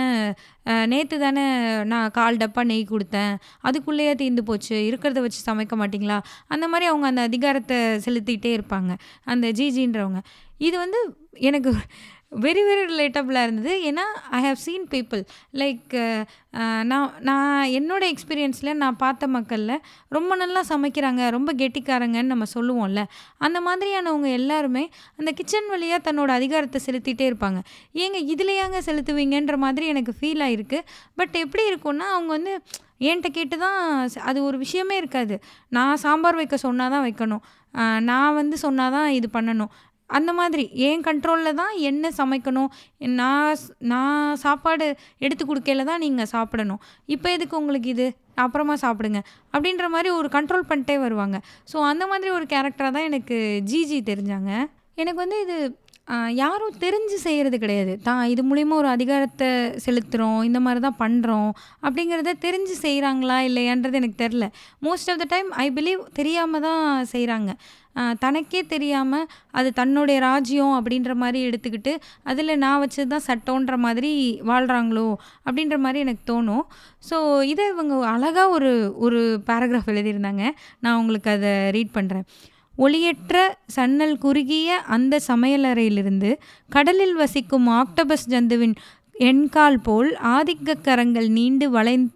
நேத்து தானே நான் 1/4 டப்பா நெய் குடுத்தேன். அதுக்குள்ளேயே தீர்ந்து போச்சு. இருக்கிறத வச்சு சமைக்க மாட்டீங்களா?" அந்த மாரி அவங்க அந்த அதிகாரத்த செலுத்திட்டே இருப்பாங்க. அந்த ஜிஜின்றவங்க. இது வந்து எனக்கு வெரி வெரி ரிலேட்டபிளா இருந்தது. ஏன்னா, I have scene people like நான் நான் என்னோட எக்ஸ்பீரியன்ஸ்ல நான் பார்த்த மக்கள்ல ரொம்ப நல்லா சமைக்கிறாங்க, ரொம்ப கெட்டிக்காரங்கன்னு நம்ம சொல்லுவோம்ல. அந்த மாதிரியானவங்க எல்லாருமே அந்த கிச்சன் வழியா தன்னோட அதிகாரத்த செலுத்திட்டே இருப்பாங்க. ஏங்க இதில ஏங்க செலுத்துவீங்கன்ற மாதிரி எனக்கு ஃபீல் ஆயிருக்கு. பட் எப்படி இருக்கும்னா, அவங்க வந்து என்ட்ட கேட்டு தான் அது ஒரு விஷயமே இருக்காது. நான் சாம்பார் வைக்க சொன்னா தான் வைக்கணும். நான் வந்து சொன்னா தான் இது பண்ணணும். அந்த மாதிரி என் கண்ட்ரோல்ல தான் என்ன சமைக்கணும். நான் சாப்பாடு எடுத்து குடுக்கையில தான் நீங்க சாப்பிடணும். இப்ப எதுக்கு உங்களுக்கு இது? அப்புறமா சாப்பிடுங்க. அப்படின்ற மாரி ஒரு கண்ட்ரோல் பண்ணிட்டே வருவாங்க. ஸோ அந்த மாதிரி ஒரு கேரக்டரா தான் எனக்கு ஜிஜி தெரிஞ்சாங்க. எனக்கு வந்து இது யாரும் தெரிஞ்சு செய்றது கிடையாது. இது மூலியமா ஒரு அதிகாரத்த செலுத்துறோம், இந்த மாரி தான் பண்றோம் அப்படிங்கிறத தெரிஞ்சு செய்றாங்களா இல்லையான்றது எனக்கு தெர்ல. Most of the time I believe தெரியாம தான் செய்றாங்க. தனக்கே தெரியாம அது தன்னுடைய ராஜ்யம் அப்படின்ற மாரி எடுத்துக்கிட்டு, அதில நான் வச்சது தான் சட்டம்ன்ற மாதிரி வாழ்றாங்களோ அப்படின்ற மாரி எனக்கு தோணும். ஸோ இத இவங்க அழகா ஒரு ஒரு பேராகிராஃப் எழுதியிருந்தாங்க. நான் உங்களுக்கு அத ரீட் பண்றேன். ஒளியற்ற சன்னல் குறுகிய அந்த சமையலறையிலிருந்து கடலில் வசிக்கும் ஆக்டோபஸ் ஜந்துவின் எண்கால் போல் ஆதிக்கக் கரங்கள் நீண்டு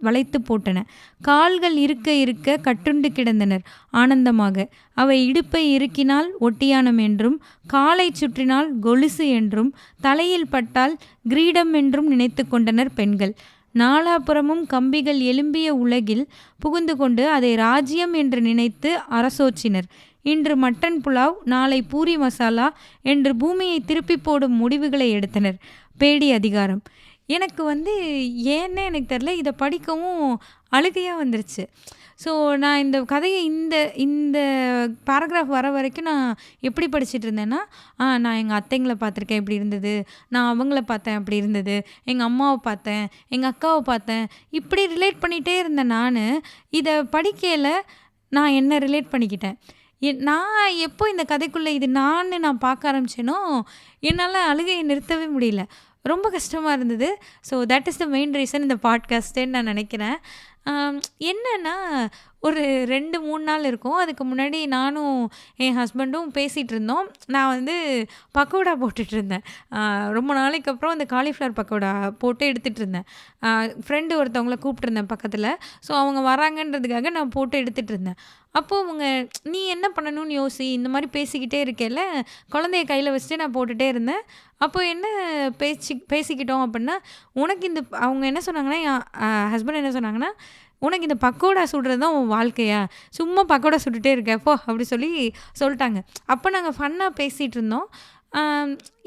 வளைத்து போட்டன. கால்கள் இருக்க இருக்க கட்டுண்டு கிடந்தனர் ஆனந்தமாக. அவை இடுப்பை இறுக்கினால் ஒட்டியானம் என்றும், காலைச் சுற்றினால் கொலுசு என்றும், தலையில் பட்டால் கிரீடம் என்றும் நினைத்து கொண்டனர் பெண்கள். நாலாபுறமும் கம்பிகள் எழும்பிய உலகில் புகுந்து கொண்டு அதை ராஜ்யம் என்று நினைத்து அரசோச்சினர். இன்று மட்டன் புலாவ், நாளை பூரி மசாலா என்று பூமியை திருப்பி போடும் முடிவுகளை எடுத்தனர். பேடி அதிகாரம். எனக்கு ஏன்னே எனக்கு தெரில, இதை படிக்கவும் அழுகையாக வந்துருச்சு. ஸோ நான் இந்த கதையை இந்த பேராகிராஃப் வர வரைக்கும் நான் எப்படி படிச்சுட்டு இருந்தேன்னா, நான் எங்கள் அத்தைங்களை பார்த்துருக்கேன் இப்படி இருந்தது, நான் அவங்கள பார்த்தேன் அப்படி இருந்தது, எங்கள் அம்மாவை பார்த்தேன், எங்கள் அக்காவை பார்த்தேன், இப்படி ரிலேட் பண்ணிகிட்டே இருந்தேன். நான் இதை படிக்கையில் நான் என்ன ரிலேட் பண்ணிக்கிட்டேன். நான் எப்போ இந்த கதைக்குள்ளே இது நான் பார்க்க ஆரம்பிச்சேனோ என்னால் அழுகையை நிறுத்தவே முடியல. ரொம்ப கஷ்டமாக இருந்தது. So that is the main reason இந்த பாட்காஸ்ட்டுன்னு நான் நினைக்கிறேன். என்னென்னா, ஒரு 2-3 நாள் இருக்கும். அதுக்கு முன்னாடி நானும் என் ஹஸ்பண்டும் பேசிகிட்டு இருந்தோம். நான் பக்கோடா போட்டுட்டு இருந்தேன். ரொம்ப நாளைக்கு அப்புறம் அந்த காலிஃப்ளவர் பக்கோடா போட்டு எடுத்துகிட்டு இருந்தேன். ஃப்ரெண்டு ஒருத்தவங்கள கூப்பிட்டுருந்தேன் பக்கத்தில். ஸோ அவங்க வராங்கன்றதுக்காக நான் போட்டு எடுத்துகிட்டு இருந்தேன். அப்போது அவங்க, நீ என்ன பண்ணணும்னு யோசி, இந்த மாதிரி பேசிக்கிட்டே இருக்கேல்ல, குழந்தைய கையில் வச்சுட்டு நான் போட்டுகிட்டே இருந்தேன். அப்போ என்ன பேசிக்கிட்டோம் அப்படின்னா, உனக்கு அவங்க என்ன சொன்னாங்கன்னா, என் ஹஸ்பண்ட் என்ன சொன்னாங்கன்னா, உனக்கு இந்த பக்கோடா சுடுறது தான் உன் வாழ்க்கையா, சும்மா பக்கோடா சுட்டுட்டே இருக்க போ அப்படி சொல்லிட்டாங்க. அப்போ நாங்கள் ஃபன்னாக பேசிகிட்டு இருந்தோம்.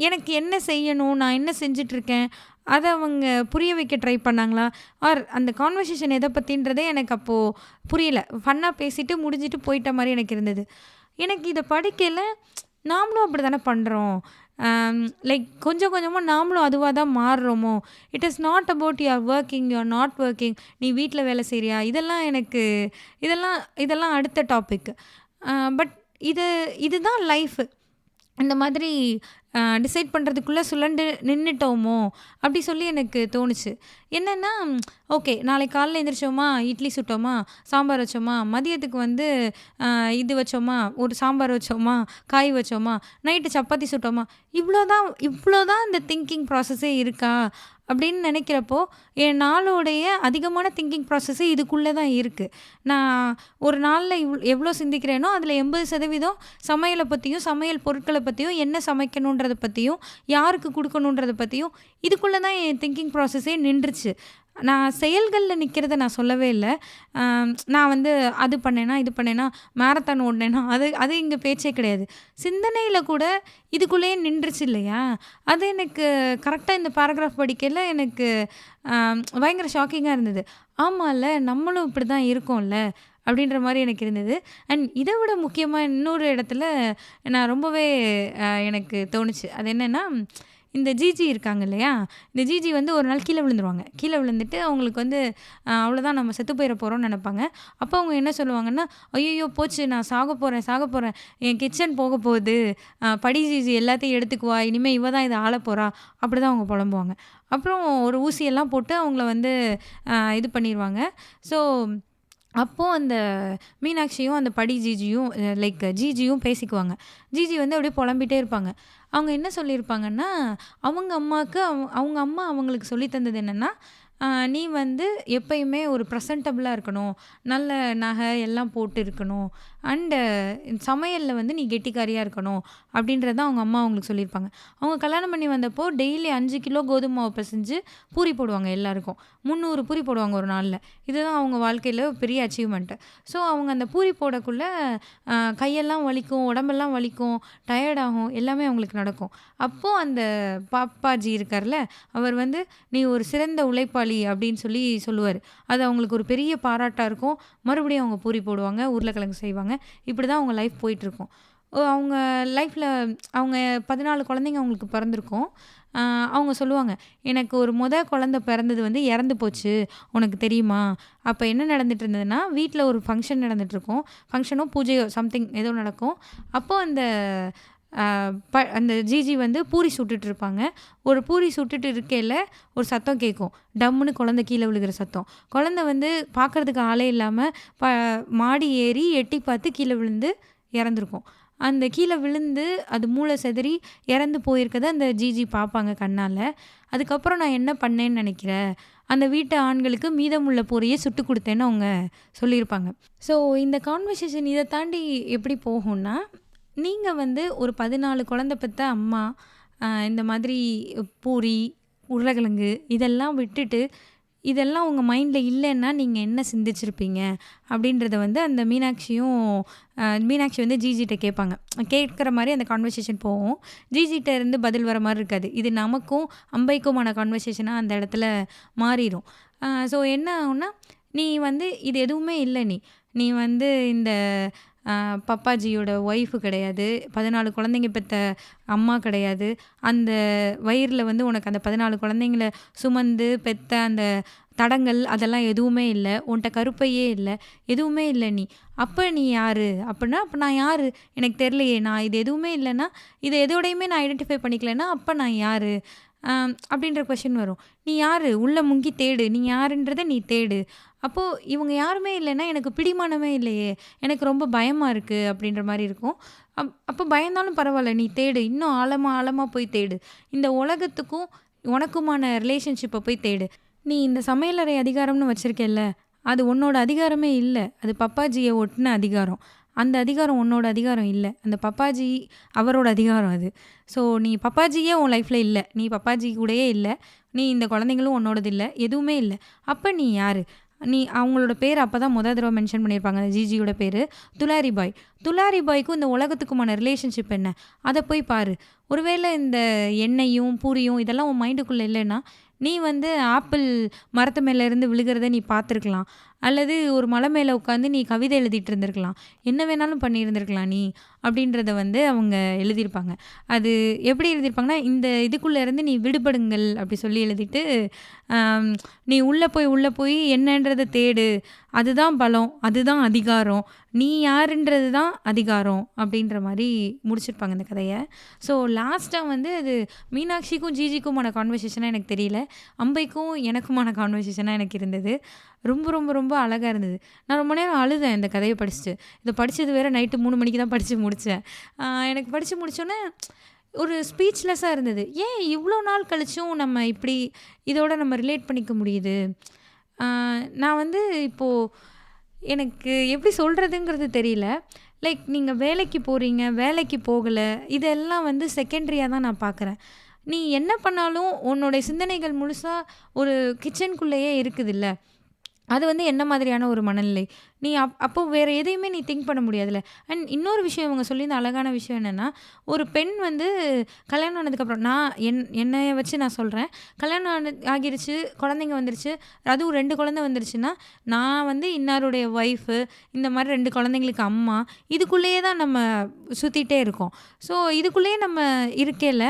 எனக்கு என்ன செய்யணும், நான் என்ன செஞ்சிட்ருக்கேன், அதை அவங்க புரிய வைக்க ட்ரை பண்ணாங்களா, ஆர் அந்த கான்வர்சேஷன் எதை பற்றின்றதே எனக்கு அப்போது புரியல. ஃபன்னாக பேசிட்டு முடிஞ்சிட்டு போயிட்ட மாதிரி எனக்கு இருந்தது. எனக்கு இதை படிக்கல, நாமளும் அப்படி தானே பண்ணுறோம், லைக் கொஞ்சம் கொஞ்சமாக நாமளும் அதுவாக தான் மாறுறோமோ. It is not about you are working, you are not working, நீ வீட்டில் வேலை செய்கிறியா, இதெல்லாம் அடுத்த டாபிக். பட் இதுதான் லைஃபு. இந்த மாதிரி டிசைட் பண்ணுறதுக்குள்ளே சுழண்டு நின்றுட்டோமோ அப்படி சொல்லி எனக்கு தோணுச்சு. என்னென்னா, ஓகே, நாளைக்கு காலையில் எழுந்திரிச்சோமா, இட்லி சுட்டோமா, சாம்பார் வச்சோமா, மதியத்துக்கு இது வச்சோமா, ஒரு சாம்பார் வச்சோமா, காய் வச்சோமா, நைட்டு சப்பாத்தி சுட்டோமா, இவ்வளோதான் இந்த திங்கிங் ப்ராசஸே இருக்கா அப்படின்னு நினைக்கிறப்போ, என் நாளோடைய அதிகமான திங்கிங் ப்ராசஸ்ஸே இதுக்குள்ளே தான் இருக்குது. நான் ஒரு நாளில் எவ்வளோ சிந்திக்கிறேனோ அதில் 80% சமையலை பற்றியும், சமையல் பொருட்களை பற்றியும், என்ன சமைக்கணுன்றதை பற்றியும், யாருக்கு கொடுக்கணுன்றதை பற்றியும் இதுக்குள்ளே தான் என் திங்கிங் ப்ராசஸ்ஸே நின்றுச்சு. நான் செயல்களில் நிற்கிறத நான் சொல்லவே இல்லை. நான் அது பண்ணேன்னா, இது பண்ணேன்னா, மேரத்தான் ஓடினேன்னா, அது இங்கே பேச்சே கிடையாது. சிந்தனையில் கூட இதுக்குள்ளேயே நின்றுச்சு இல்லையா. அது எனக்கு கரெக்டாக இந்த பேராகிராஃப் படிக்கல எனக்கு பயங்கர ஷாக்கிங்காக இருந்தது. ஆமாம்ல, நம்மளும் இப்படி தான் இருக்கோம்ல அப்படின்ற மாதிரி எனக்கு இருந்தது. அண்ட் இதை விட முக்கியமாக இன்னொரு இடத்துல நான் ரொம்பவே எனக்கு தோணுச்சு. அது என்னென்னா, இந்த ஜிஜி இருக்காங்க இல்லையா, இந்த ஜிஜி ஒரு நாள் கீழே விழுந்துருவாங்க. கீழே விழுந்துட்டு அவங்களுக்கு அவ்வளோதான், நம்ம செத்து போயிட போகிறோம்னு நினைப்பாங்க. அப்போ அவங்க என்ன சொல்லுவாங்கன்னா, ஐயோ போச்சு, நான் சாக போகிறேன், என் கிச்சன் போக போகுது, படி ஜிஜி எல்லாத்தையும் எடுத்துக்குவா, இனிமேல் இவ தான் இதை ஆள போகிறா, அப்படி தான் அவங்க புலம்புவாங்க. அப்புறம் ஒரு ஊசியெல்லாம் போட்டு அவங்கள இது பண்ணிடுவாங்க. ஸோ அப்போது அந்த மீனாட்சியும் அந்த படி ஜிஜியும் லைக் ஜிஜியும் பேசிக்குவாங்க. ஜிஜி அப்படியே புலம்பிகிட்டே இருப்பாங்க. அவங்க என்ன சொல்லியிருப்பாங்கன்னா, அவங்க அம்மாவுக்கு அவங்க அம்மா அவங்களுக்கு சொல்லி தந்தது என்னென்னா, நீ எப்பயுமே ஒரு ப்ரெசன்டபுளாக இருக்கணும், நல்ல நகை எல்லாம் போட்டு இருக்கணும், அண்டு சமையலில் நீ கெட்டிக்காரியாக இருக்கணும் அப்படின்றத அவங்க அம்மா அவங்களுக்கு சொல்லியிருப்பாங்க. அவங்க கல்யாணம் பண்ணி வந்தப்போ டெய்லி 5 கிலோ கோதுமை மாவு பிசைஞ்சு பூரி போடுவாங்க எல்லாருக்கும். 300 பூரி போடுவாங்க ஒரு நாளில். இதுதான் அவங்க வாழ்க்கையில் பெரிய அச்சீவ்மெண்ட்டு. ஸோ அவங்க அந்த பூரி போடக்குள்ளே கையெல்லாம் வலிக்கும், உடம்பெல்லாம் வலிக்கும், டயர்டாகும், எல்லாமே அவங்களுக்கு நடக்கும். அப்போது அந்த பாப்பாஜி இருக்கார்ல, அவர் நீ ஒரு சிறந்த உழைப்பாளி அப்படின்னு சொல்லுவார். அது அவங்களுக்கு ஒரு பெரிய பாராட்டாக இருக்கும். மறுபடியும் அவங்க பூரி போடுவாங்க, உருளைக்கிழங்கு செய்வாங்க. இப்படி தான் அவங்க லைஃப் போயிட்டுருக்கும். அவங்க லைஃப்பில் அவங்க 14 குழந்தைங்க அவங்களுக்கு பிறந்திருக்கும். அவங்க சொல்லுவாங்க, எனக்கு ஒரு குழந்தை பிறந்தது இறந்து போச்சு, உனக்கு தெரியுமா? அப்போ என்ன நடந்துட்டு இருந்ததுன்னா, வீட்டில் ஒரு ஃபங்க்ஷன் நடந்துகிட்ருக்கும். ஃபங்க்ஷனோ பூஜையோ சம்திங் ஏதோ நடக்கும். அப்போது அந்த ஜிஜி பூரி சுட்டுட்டு இருப்பாங்க. ஒரு பூரி சுட்டுட்டு இருக்கையில் ஒரு சத்தம் கேட்கும். டம்முன்னு குழந்தை கீழே விழுகிற சத்தம். குழந்தை பார்க்குறதுக்கு ஆளே இல்லாமல் மாடி ஏறி எட்டி பார்த்து கீழே விழுந்து இறந்துருக்கும். அந்த கீழே விழுந்து அது மூளை சிதறி இறந்து போயிருக்கத அந்த ஜிஜி பார்ப்பாங்க கண்ணால். அதுக்கப்புறம் நான் என்ன பண்ணேன்னு நினைக்கிறேன், அந்த வீட்டு ஆண்களுக்கு மீதமுள்ள பொரியை சுட்டு கொடுத்தேன்னு அவங்க சொல்லியிருப்பாங்க. ஸோ இந்த கான்வர்சேஷன் இதை தாண்டி எப்படி போகும்னா, நீங்கள் வந்து ஒரு 14 குழந்தை பெற்ற அம்மா, இந்த மாதிரி பூரி, உருளைக்கிழங்கு இதெல்லாம் விட்டுட்டு இதெல்லாம் உங்கள் மைண்டில் இல்லைன்னா நீங்கள் என்ன சிந்திச்சிருப்பீங்க அப்படின்றத வந்து அந்த மீனாட்சி வந்து ஜிஜிட்ட கேட்பாங்க. கேட்குற மாதிரி அந்த கான்வர்சேஷன் போகும். ஜிஜிட்ட இருந்து பதில் வர மாதிரி இருக்காது. இது நமக்கும் அம்பைக்குமான கான்வர்சேஷனாக அந்த இடத்துல மாறிடும். ஸோ என்ன ஆகும்னா, நீ வந்து இது எதுவுமே இல்லை, நீ வந்து இந்த பப்பாஜியோட ஒய்ஃபு கிடையாது, 14 குழந்தைங்க பெற்ற அம்மா கிடையாது, அந்த வயிறில் வந்து உனக்கு அந்த 14 குழந்தைங்கள சுமந்து பெற்ற அந்த தடங்கள் அதெல்லாம் எதுவுமே இல்லை, உன்கிட்ட கருப்பையே இல்லை, எதுவுமே இல்லை அப்போ நீ யார் அப்படின்னா, அப்போ நான் யார் எனக்கு தெரியலையே, நான் இது எதுவுமே இல்லைன்னா, இதை எதோடையுமே நான் ஐடென்டிஃபை பண்ணிக்கலன்னா அப்போ நான் யார் அப்படின்ற கொஷின் வரும். நீ யார், உள்ளே முங்கி தேடு, நீ யாருன்றதை நீ தேடு. அப்போது இவங்க யாருமே இல்லைன்னா எனக்கு பிடிமானமே இல்லையே, எனக்கு ரொம்ப பயமாக இருக்குது அப்படின்ற மாதிரி இருக்கும். அப்போ பயந்தாலும் பரவாயில்ல, நீ தேடு, இன்னும் ஆழமாக போய் தேடு, இந்த உலகத்துக்கும் உனக்குமான ரிலேஷன்ஷிப்பை போய் தேடு. நீ இந்த சமையலறை அதிகாரம்னு வச்சுருக்கேல்ல, அது உன்னோட அதிகாரமே இல்லை, அது பப்பாஜியை ஒட்டின அதிகாரம். அந்த அதிகாரம் உன்னோட அதிகாரம் இல்லை, அந்த பப்பாஜி அவரோட அதிகாரம் அது. ஸோ நீ பப்பாஜியே உன் லைஃப்பில் இல்லை, நீ பப்பாஜி கூடயே இல்லை, நீ இந்த குழந்தைங்களும் உன்னோடது இல்லை, எதுவுமே இல்லை. அப்போ நீ யார்? நீ அவங்களோட பேர் அப்போ தான் தடவை மென்ஷன் பண்ணியிருப்பாங்க, ஜிஜியோட பேர் துலாரி பாய். துலாரி பாய்க்கும் இந்த உலகத்துக்குமான ரிலேஷன்ஷிப் என்ன, அதை போய் பாரு. ஒருவேளை இந்த எண்ணெயும் பூரியும் இதெல்லாம் உன் மைண்டுக்குள்ளே இல்லைன்னா, நீ வந்து ஆப்பிள் மரத்து மேலேருந்து விழுகிறத நீ பார்த்துருக்கலாம், அல்லது ஒரு மலை மேலே உட்காந்து நீ கவிதை எழுதிட்டு இருந்திருக்கலாம், என்ன வேணாலும் பண்ணியிருந்திருக்கலாம் நீ அப்படின்றத வந்து அவங்க எழுதியிருப்பாங்க. அது எப்படி எழுதியிருப்பாங்கன்னா, இந்த இதுக்குள்ளேருந்து நீ விடுபடுங்கள் அப்படி சொல்லி எழுதிட்டு, நீ உள்ளே போய் என்னன்றதை தேடு, அதுதான் பலம், அதுதான் அதிகாரம், நீ யாருன்றது தான் அதிகாரம் அப்படின்ற மாதிரி முடிச்சிருப்பாங்க இந்த கதையை. ஸோ லாஸ்ட்டாக வந்து அது மீனாட்சிக்கும் ஜிஜிக்குமான கான்வர்சேஷனாக எனக்கு தெரியல, அம்பைக்கும் எனக்குமான கான்வர்சேஷனாக எனக்கு இருந்தது. ரொம்ப ரொம்ப ரொம்ப அழகாக இருந்தது. நான் ரொம்ப நேரம் அழுதேன் இந்த கதையை படிச்சுட்டு. இதை படித்தது வேறு நைட்டு 3 மணிக்கு தான் படித்து முடித்தேன். எனக்கு படித்து முடித்தோன்னே ஒரு ஸ்பீச்லெஸ்ஸாக இருந்தது. ஏன் இவ்வளோ நாள் கழிச்சும் நம்ம இப்படி இதோட நம்ம ரிலேட் பண்ணிக்க முடியுது? நான் வந்து இப்போது எனக்கு எப்படி சொல்கிறதுங்கிறது தெரியல. லைக் நீங்கள் வேலைக்கு போகிறீங்க, வேலைக்கு போகலை, இதெல்லாம் வந்து செகண்ட்ரியாக தான் நான் பார்க்குறேன். நீ என்ன பண்ணாலும் உன்னோடைய சிந்தனைகள் முழுசாக ஒரு கிச்சனுக்குள்ளேயே இருக்குதுல்ல, அது வந்து என்ன மாதிரியான ஒரு மனநிலை? நீ அப்போ வேறு எதையுமே நீ திங்க் பண்ண முடியாதுல்ல. அண்ட் இன்னொரு விஷயம் இவங்க சொல்லியிருந்த அழகான விஷயம் என்னென்னா, ஒரு பெண் வந்து கல்யாணம் ஆனதுக்கப்புறம், என்னைய வச்சு நான் சொல்கிறேன், கல்யாணம் ஆகிருச்சு, குழந்தைங்க வந்துருச்சு, அதுவும் 2 குழந்தை வந்துருச்சுன்னா, நான் வந்து இன்னாருடைய ஒய்ஃபு, இந்த மாதிரி 2 குழந்தைங்களுக்கு அம்மா, இதுக்குள்ளேயே தான் நம்ம சுற்றிட்டே இருக்கோம். ஸோ இதுக்குள்ளேயே நம்ம இருக்கையில்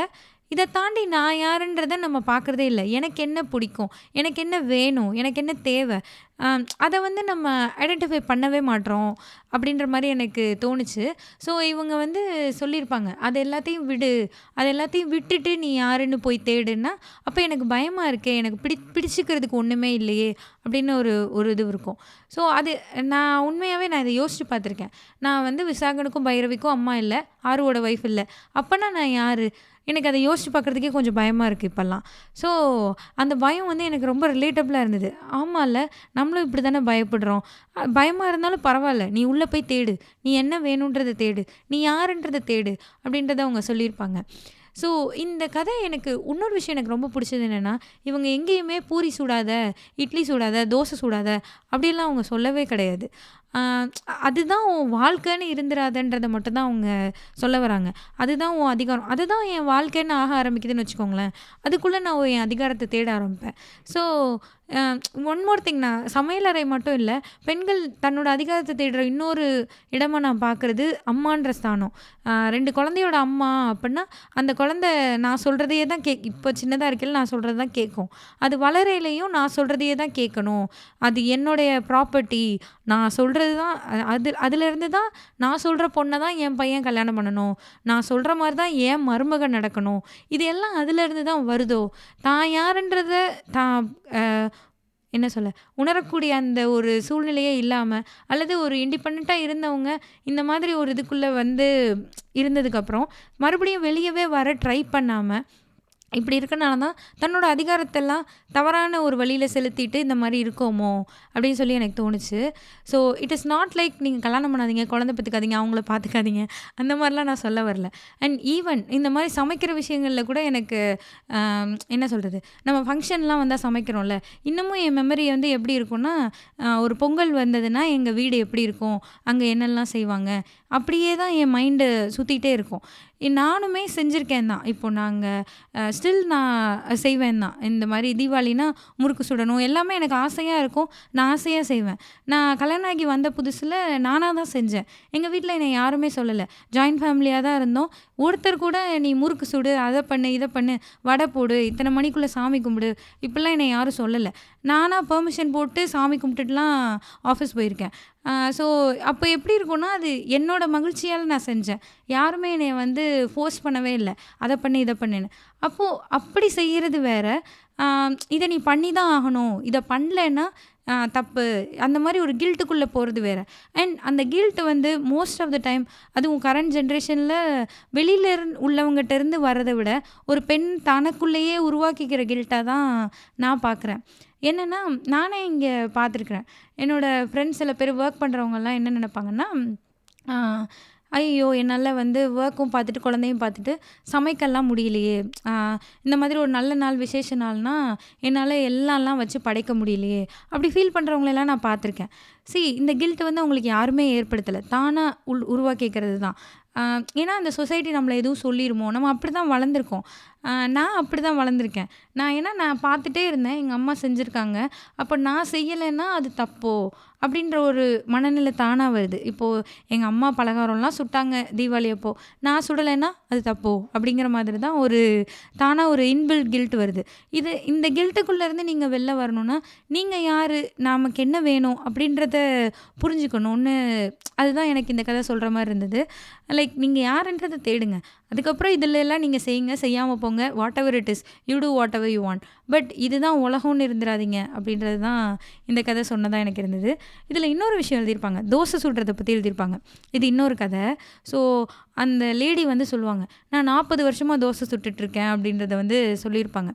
இதை தாண்டி நான் யாருன்றதை நம்ம பார்க்குறதே இல்லை. எனக்கு என்ன பிடிக்கும், எனக்கு என்ன வேணும், எனக்கு என்ன தேவை, அதை வந்து நம்ம ஐடென்டிஃபை பண்ணவே மாட்டோம் அப்படின்ற மாதிரி எனக்கு தோணுச்சு. ஸோ இவங்க வந்து சொல்லியிருப்பாங்க, அது எல்லாத்தையும் விடு, அது எல்லாத்தையும் விட்டுட்டு நீ யாருன்னு போய் தேடுன்னா, அப்போ எனக்கு பயமாக இருக்கே, எனக்கு பிடிச்சிக்கிறதுக்கு ஒன்றுமே இல்லையே அப்படின்னு ஒரு இது இருக்கும். ஸோ அது நான் உண்மையாகவே நான் இதை யோசித்து பார்த்துருக்கேன். நான் வந்து விசாகனுக்கும் பைரவிக்கும் அம்மா இல்லை, ஆருவோட ஒய்ஃப் இல்லை, அப்போனா நான் யார்? எனக்கு அதை யோசித்து பார்க்குறதுக்கே கொஞ்சம் பயமாக இருக்குது இப்போல்லாம். ஸோ அந்த பயம் வந்து எனக்கு ரொம்ப ரிலேட்டபிளாக இருந்தது. ஆமாம்ல, நம்மளும் இப்படி தானே பயப்படுறோம். பயமாக இருந்தாலும் பரவாயில்ல, நீ உள்ளே போய் தேடு, நீ என்ன வேணுன்றதை தேடு, நீ யாருன்றதை தேடு அப்படின்றத அவங்க சொல்லியிருப்பாங்க. ஸோ இந்த கதை எனக்கு இன்னொரு விஷயம் எனக்கு ரொம்ப பிடிச்சது என்னென்னா, இவங்க எங்கேயுமே பூரி சுடாத, இட்லி சுடாத, தோசை சுடாத அப்படிலாம் அவங்க சொல்லவே கிடையாது. அதுதான் உன் வாழ்க்கைன்னு இருந்துராதன்றதை மட்டும்தான் அவங்க சொல்ல வராங்க. அதுதான் உன் அதிகாரம், அதுதான் என் வாழ்க்கைன்னு ஆக ஆரம்பிக்குதுன்னு வச்சுக்கோங்களேன், அதுக்குள்ளே நான் என் அதிகாரத்தை தேட ஆரம்பிப்பேன். ஸோ ஒன் மோர் திங், நான் சமையலறை மட்டும் இல்லை, பெண்கள் தன்னோட அதிகாரத்தை தேடுற இன்னொரு இடமா நான் பார்க்குறது அம்மான்ற ஸ்தானம். 2 குழந்தையோட அம்மா அப்படின்னா, அந்த குழந்தை நான் சொல்கிறதையே தான் இப்போ சின்னதாக இருக்கையில் நான் சொல்கிறது தான் கேட்கும். அது வளரையிலையும் நான் சொல்கிறதையே தான் கேட்கணும், அது என்னுடைய ப்ராப்பர்ட்டி, நான் சொல்கிறது தான், அதுலேருந்து தான் நான் சொல்கிற பொண்ணை தான் என் பையன் கல்யாணம் பண்ணணும், நான் சொல்கிற மாதிரி தான் என் மருமகன் நடக்கணும், இது எல்லாம் அதுலேருந்து தான் வருதோ. தான் யாருன்றத தான் என்ன சொல்ல, உணரக்கூடிய அந்த ஒரு சூழ்நிலையே இல்லாம, அல்லது ஒரு இண்டிபெண்டன்ட்டா இருந்தவங்க, இந்த மாதிரி ஒரு இதுக்குள்ள வந்து இருந்ததுக்கப்புறம், மறுபடியும் வெளியவே வர ட்ரை பண்ணாம, இப்படி இருக்கனால தான் தன்னோட அதிகாரத்தெல்லாம் தவறான ஒரு வழியில செலுத்திட்டு இந்த மாரி இருக்கோமோ! அப்படின்னு சொல்லி எனக்கு தோணுச்சு. So it is not like நீங்க கல்யாணம் பண்ணாதீங்க, குழந்தை பெத்துக்காதீங்க, அவங்கள பார்த்துக்காதீங்க. அந்த மாரிலாம் நான் சொல்ல வரல. அண்ட் ஈவன் இந்த மாரி சமைக்கிற விஷயங்கள்ல கூட எனக்கு என்ன சொல்றது? நம்ம ஃபங்ஷன்லாம் வந்தா சமைக்கிறோம்ல, இன்னமும் என் மெமரி வந்து எப்படி இருக்கும்னா, ஒரு பொங்கல் வந்ததுன்னா எங்க வீடு எப்படி இருக்கும்? அங்க என்னெல்லாம் செய்வாங்க? அப்படியே தான் என் மைண்டு சுத்திட்டே இருக்கும். நானுமே செஞ்சிருக்கேன் தான். இப்போ நாங்க ஸ்டில் நான் செய்வேன் தான். இந்த மாரி தீபாவளினா முறுக்கு சுடணும், எல்லாமே எனக்கு ஆசையா இருக்கும். நான் ஆசையா செய்வேன். நான் கல்யாணம் ஆகி வந்த புதுசுல நானா தான் செஞ்சேன். எங்க வீட்ல என்னை யாருமே சொல்லல. ஜாயிண்ட் ஃபேமிலியா தான் இருந்தோம். ஒருத்தர் கூட "நீ முறுக்கு சுடு, அத பண்ணு, இத பண்ணு, வடை போடு, இத்தன மணிக்குள்ள சாமி கும்பிடு" இப்படிலாம் என்னை யாரும் சொல்லல. நானா பெர்மிஷன் போட்டு சாமி கும்பிட்டுட்டுலாம் ஆஃபீஸ் போயிருக்கேன். ஸோ அப்போ எப்படி இருக்கும்னா, அது என்னோட மகிழ்ச்சியால நான் செஞ்சேன். யாருமே என்னைய வந்து ஃபோர்ஸ் பண்ணவே இல்ல. அத பண்ணு, இத பண்ணுன்னு. அப்போ அப்படி செய்யறது வேற. அ இத நீ பண்ணி தான் ஆகணும். இத பண்ணலன்னா தப்பு. அந்த மாரி ஒரு கில்ட்டுக்குள்ள போறது வேற. அண்ட் அந்த கில்ட் வந்து மோஸ்ட் ஆஃப் த டைம் அதுவும் கரண்ட் ஜென்ரேஷன்ல வெளியில உள்ளவங்கட்ட இருந்து வர்றத விட, ஒரு பெண் தனக்குள்ளேயே உருவாக்கிக்கிற கில்ட்டா தான் நான் பார்க்குறேன். என்னன்னா, நானே இங்க பார்த்துருக்கிறேன். என்னோட ஃப்ரெண்ட்ஸ் சில பேர் வொர்க் பண்றவங்கலாம் என்ன நெனைப்பாங்கன்னா, ஆ ஐயய்யோ! என்னால வந்து வொர்க்கும் பார்த்துட்டு, குழந்தையும் பார்த்துட்டு சமைக்கலாம் முடியலையே! ஆ இந்த மாதிரி ஒரு நல்ல நாள், விசேஷ நாள்னா, என்னால எல்லாம்லாம் வச்சு படைக்க முடியலையே! அப்படி ஃபீல் பண்றவங்களெல்லாம் நான் பார்த்துருக்கேன். இந்த கில்ட் வந்து அவங்களுக்கு யாருமே ஏற்படுத்தல. தானா உருவாக்கிக்கிறது தான். ஆ ஏன்னா, அந்த சொசைட்டி நம்மள எதுவும் சொல்லிருமோ! நம்ம அப்படிதான் வளர்ந்துருக்கோம். நான் அப்படிதான் வளர்ந்துருக்கேன். ஏன்னா நான் பார்த்துட்டே இருந்தேன். எங்க அம்மா செஞ்சிருக்காங்க. அப்ப நான் செய்யலைன்னா அது தப்போ! அப்படின்ற ஒரு மனநிலை தானா வருது. இப்போ எங்க அம்மா பலகாரம்லாம் சுட்டாங்க தீபாவளி அப்போ. நான் சுடலைன்னா அது தப்போ! அப்படிங்கிற மாதிரி தான் ஒரு தானா ஒரு இன்பில்ட் கில்ட் வருது. இந்த கில்ட்டுக்குள்ள இருந்து நீங்க வெளில வரணும்னா, நீங்க யாரு? நமக்கு என்ன வேணும்? அப்படின்றத புரிஞ்சுக்கணும்னு அதுதான் எனக்கு இந்த கதை சொல்ற மாரி இருந்தது. லைக் நீங்க யாருன்றத தேடுங்க. அதுக்கப்புறம் இதுலலாம் நீங்க செய்யுங்க, செய்யாம போங்க. Whatever it is. You do whatever you want. But இதுதான் உலகம்னு இருந்துறாதீங்க. அப்படின்றது தான் இந்த கதை சொன்னதா எனக்கு இருந்தது. இதில இன்னொரு விஷயம் எழுதியிருப்பாங்க. தோசை சுடுறத பத்தி எழுதியிருப்பாங்க. இது இன்னொரு கதை. ஸோ அந்த லேடி வந்து சொல்லுவாங்க, "நான் 40 வருஷமா தோசை சுட்டுட்ருக்கேன்" அப்படின்றத வந்து சொல்லியிருப்பாங்க.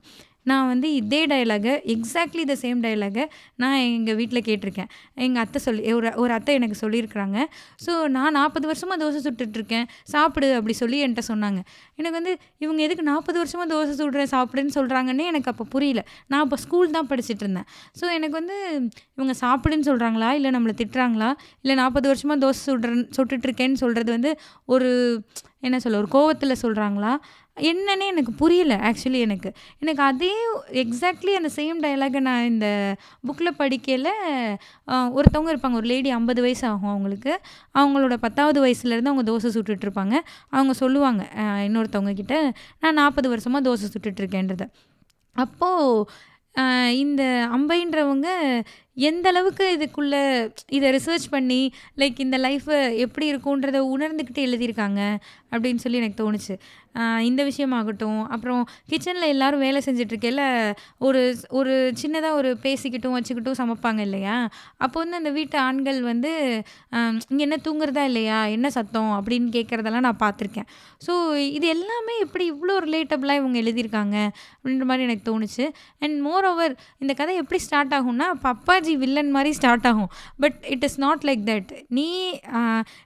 நான் வந்து இதே டயலாக எக்ஸாக்ட்லி த சேம் டயலாக நான் எங்க வீட்ல கேட்டுருக்கேன். எங்க அத்தை சொல்லி ஒரு அத்தை எனக்கு சொல்லியிருக்கிறாங்க. ஸோ நான் 40 வருஷமா தோசை சுட்டுட்ருக்கேன், சாப்பிடு அப்படி சொல்லி என்ட்ட சொன்னாங்க. எனக்கு வந்து இவங்க எதுக்கு 40 வருஷமா தோசை சுடுறேன் சாப்பிடுன்னு சொல்கிறாங்கன்னே எனக்கு அப்போ புரியல. நான் அப்போ ஸ்கூல் தான் படிச்சுட்ருந்தேன். ஸோ எனக்கு வந்து இவங்க சாப்பிடுன்னு சொல்கிறாங்களா? இல்ல நம்மள திட்டுறாங்களா? இல்ல 40 வருஷமா தோசை சுட்டுட்ருக்கேன்னு சொல்றது வந்து ஒரு என்ன சொல்ல, ஒரு கோவத்தில சொல்கிறாங்களா? என்னன்னே எனக்கு புரியல ஆக்சுவலி எனக்கு. எனக்கு அதே எக்ஸாக்ட்லி அந்த சேம் டயலாக நான் இந்த புக்ல படிக்கையில ஒருத்தவங்க இருப்பாங்க. ஒரு லேடி 50 வயசு ஆகும் அவங்களுக்கு. அவங்களோட 10வது வயசுலேருந்து அவங்க தோசை சுட்டுட்ருப்பாங்க. அவங்க சொல்லுவாங்க இன்னொருத்தவங்க கிட்ட, "நான் 40 வருஷமா தோசை சுட்டுட்ருக்கேன்றத." அப்போ இந்த அம்பைன்றவங்க எந்த அளவுக்கு இதுக்குள்ள இத ரிசர்ச் பண்ணி, லைக் இந்த லைஃப எப்படி இருக்குன்றத உணர்ந்துக்கிட்டு எழுதியிருக்காங்க, அப்படின்னு சொல்லி எனக்கு தோணுச்சு. இந்த விஷயமாகட்டும், அப்புறம் கிச்சன்ல எல்லாரும் வேலை செஞ்சுட்ருக்கையில, ஒரு ஒரு சின்னதா ஒரு பேசிக்கிட்டும், வச்சுக்கிட்டும் சமைப்பாங்க இல்லையா? அப்போ வந்து அந்த வீட்டு ஆண்கள் வந்து, "இங்க என்ன தூங்குறதா இல்லையா? என்ன சத்தம்?" அப்படின்னு கேட்கறதெல்லாம் நான் பார்த்துருக்கேன். ஸோ இது எல்லாமே எப்படி இவ்ளோ ரிலேட்டபிளா இவங்க எழுதியிருக்காங்க, அப்படின்ற மாரி எனக்கு தோணுச்சு. அண்ட் மோரோவர் இந்த கதை எப்படி ஸ்டார்ட் ஆகும்னா, அப்பாஜி வில்லன் மாரி ஸ்டார்ட் ஆகும். But it is not like that.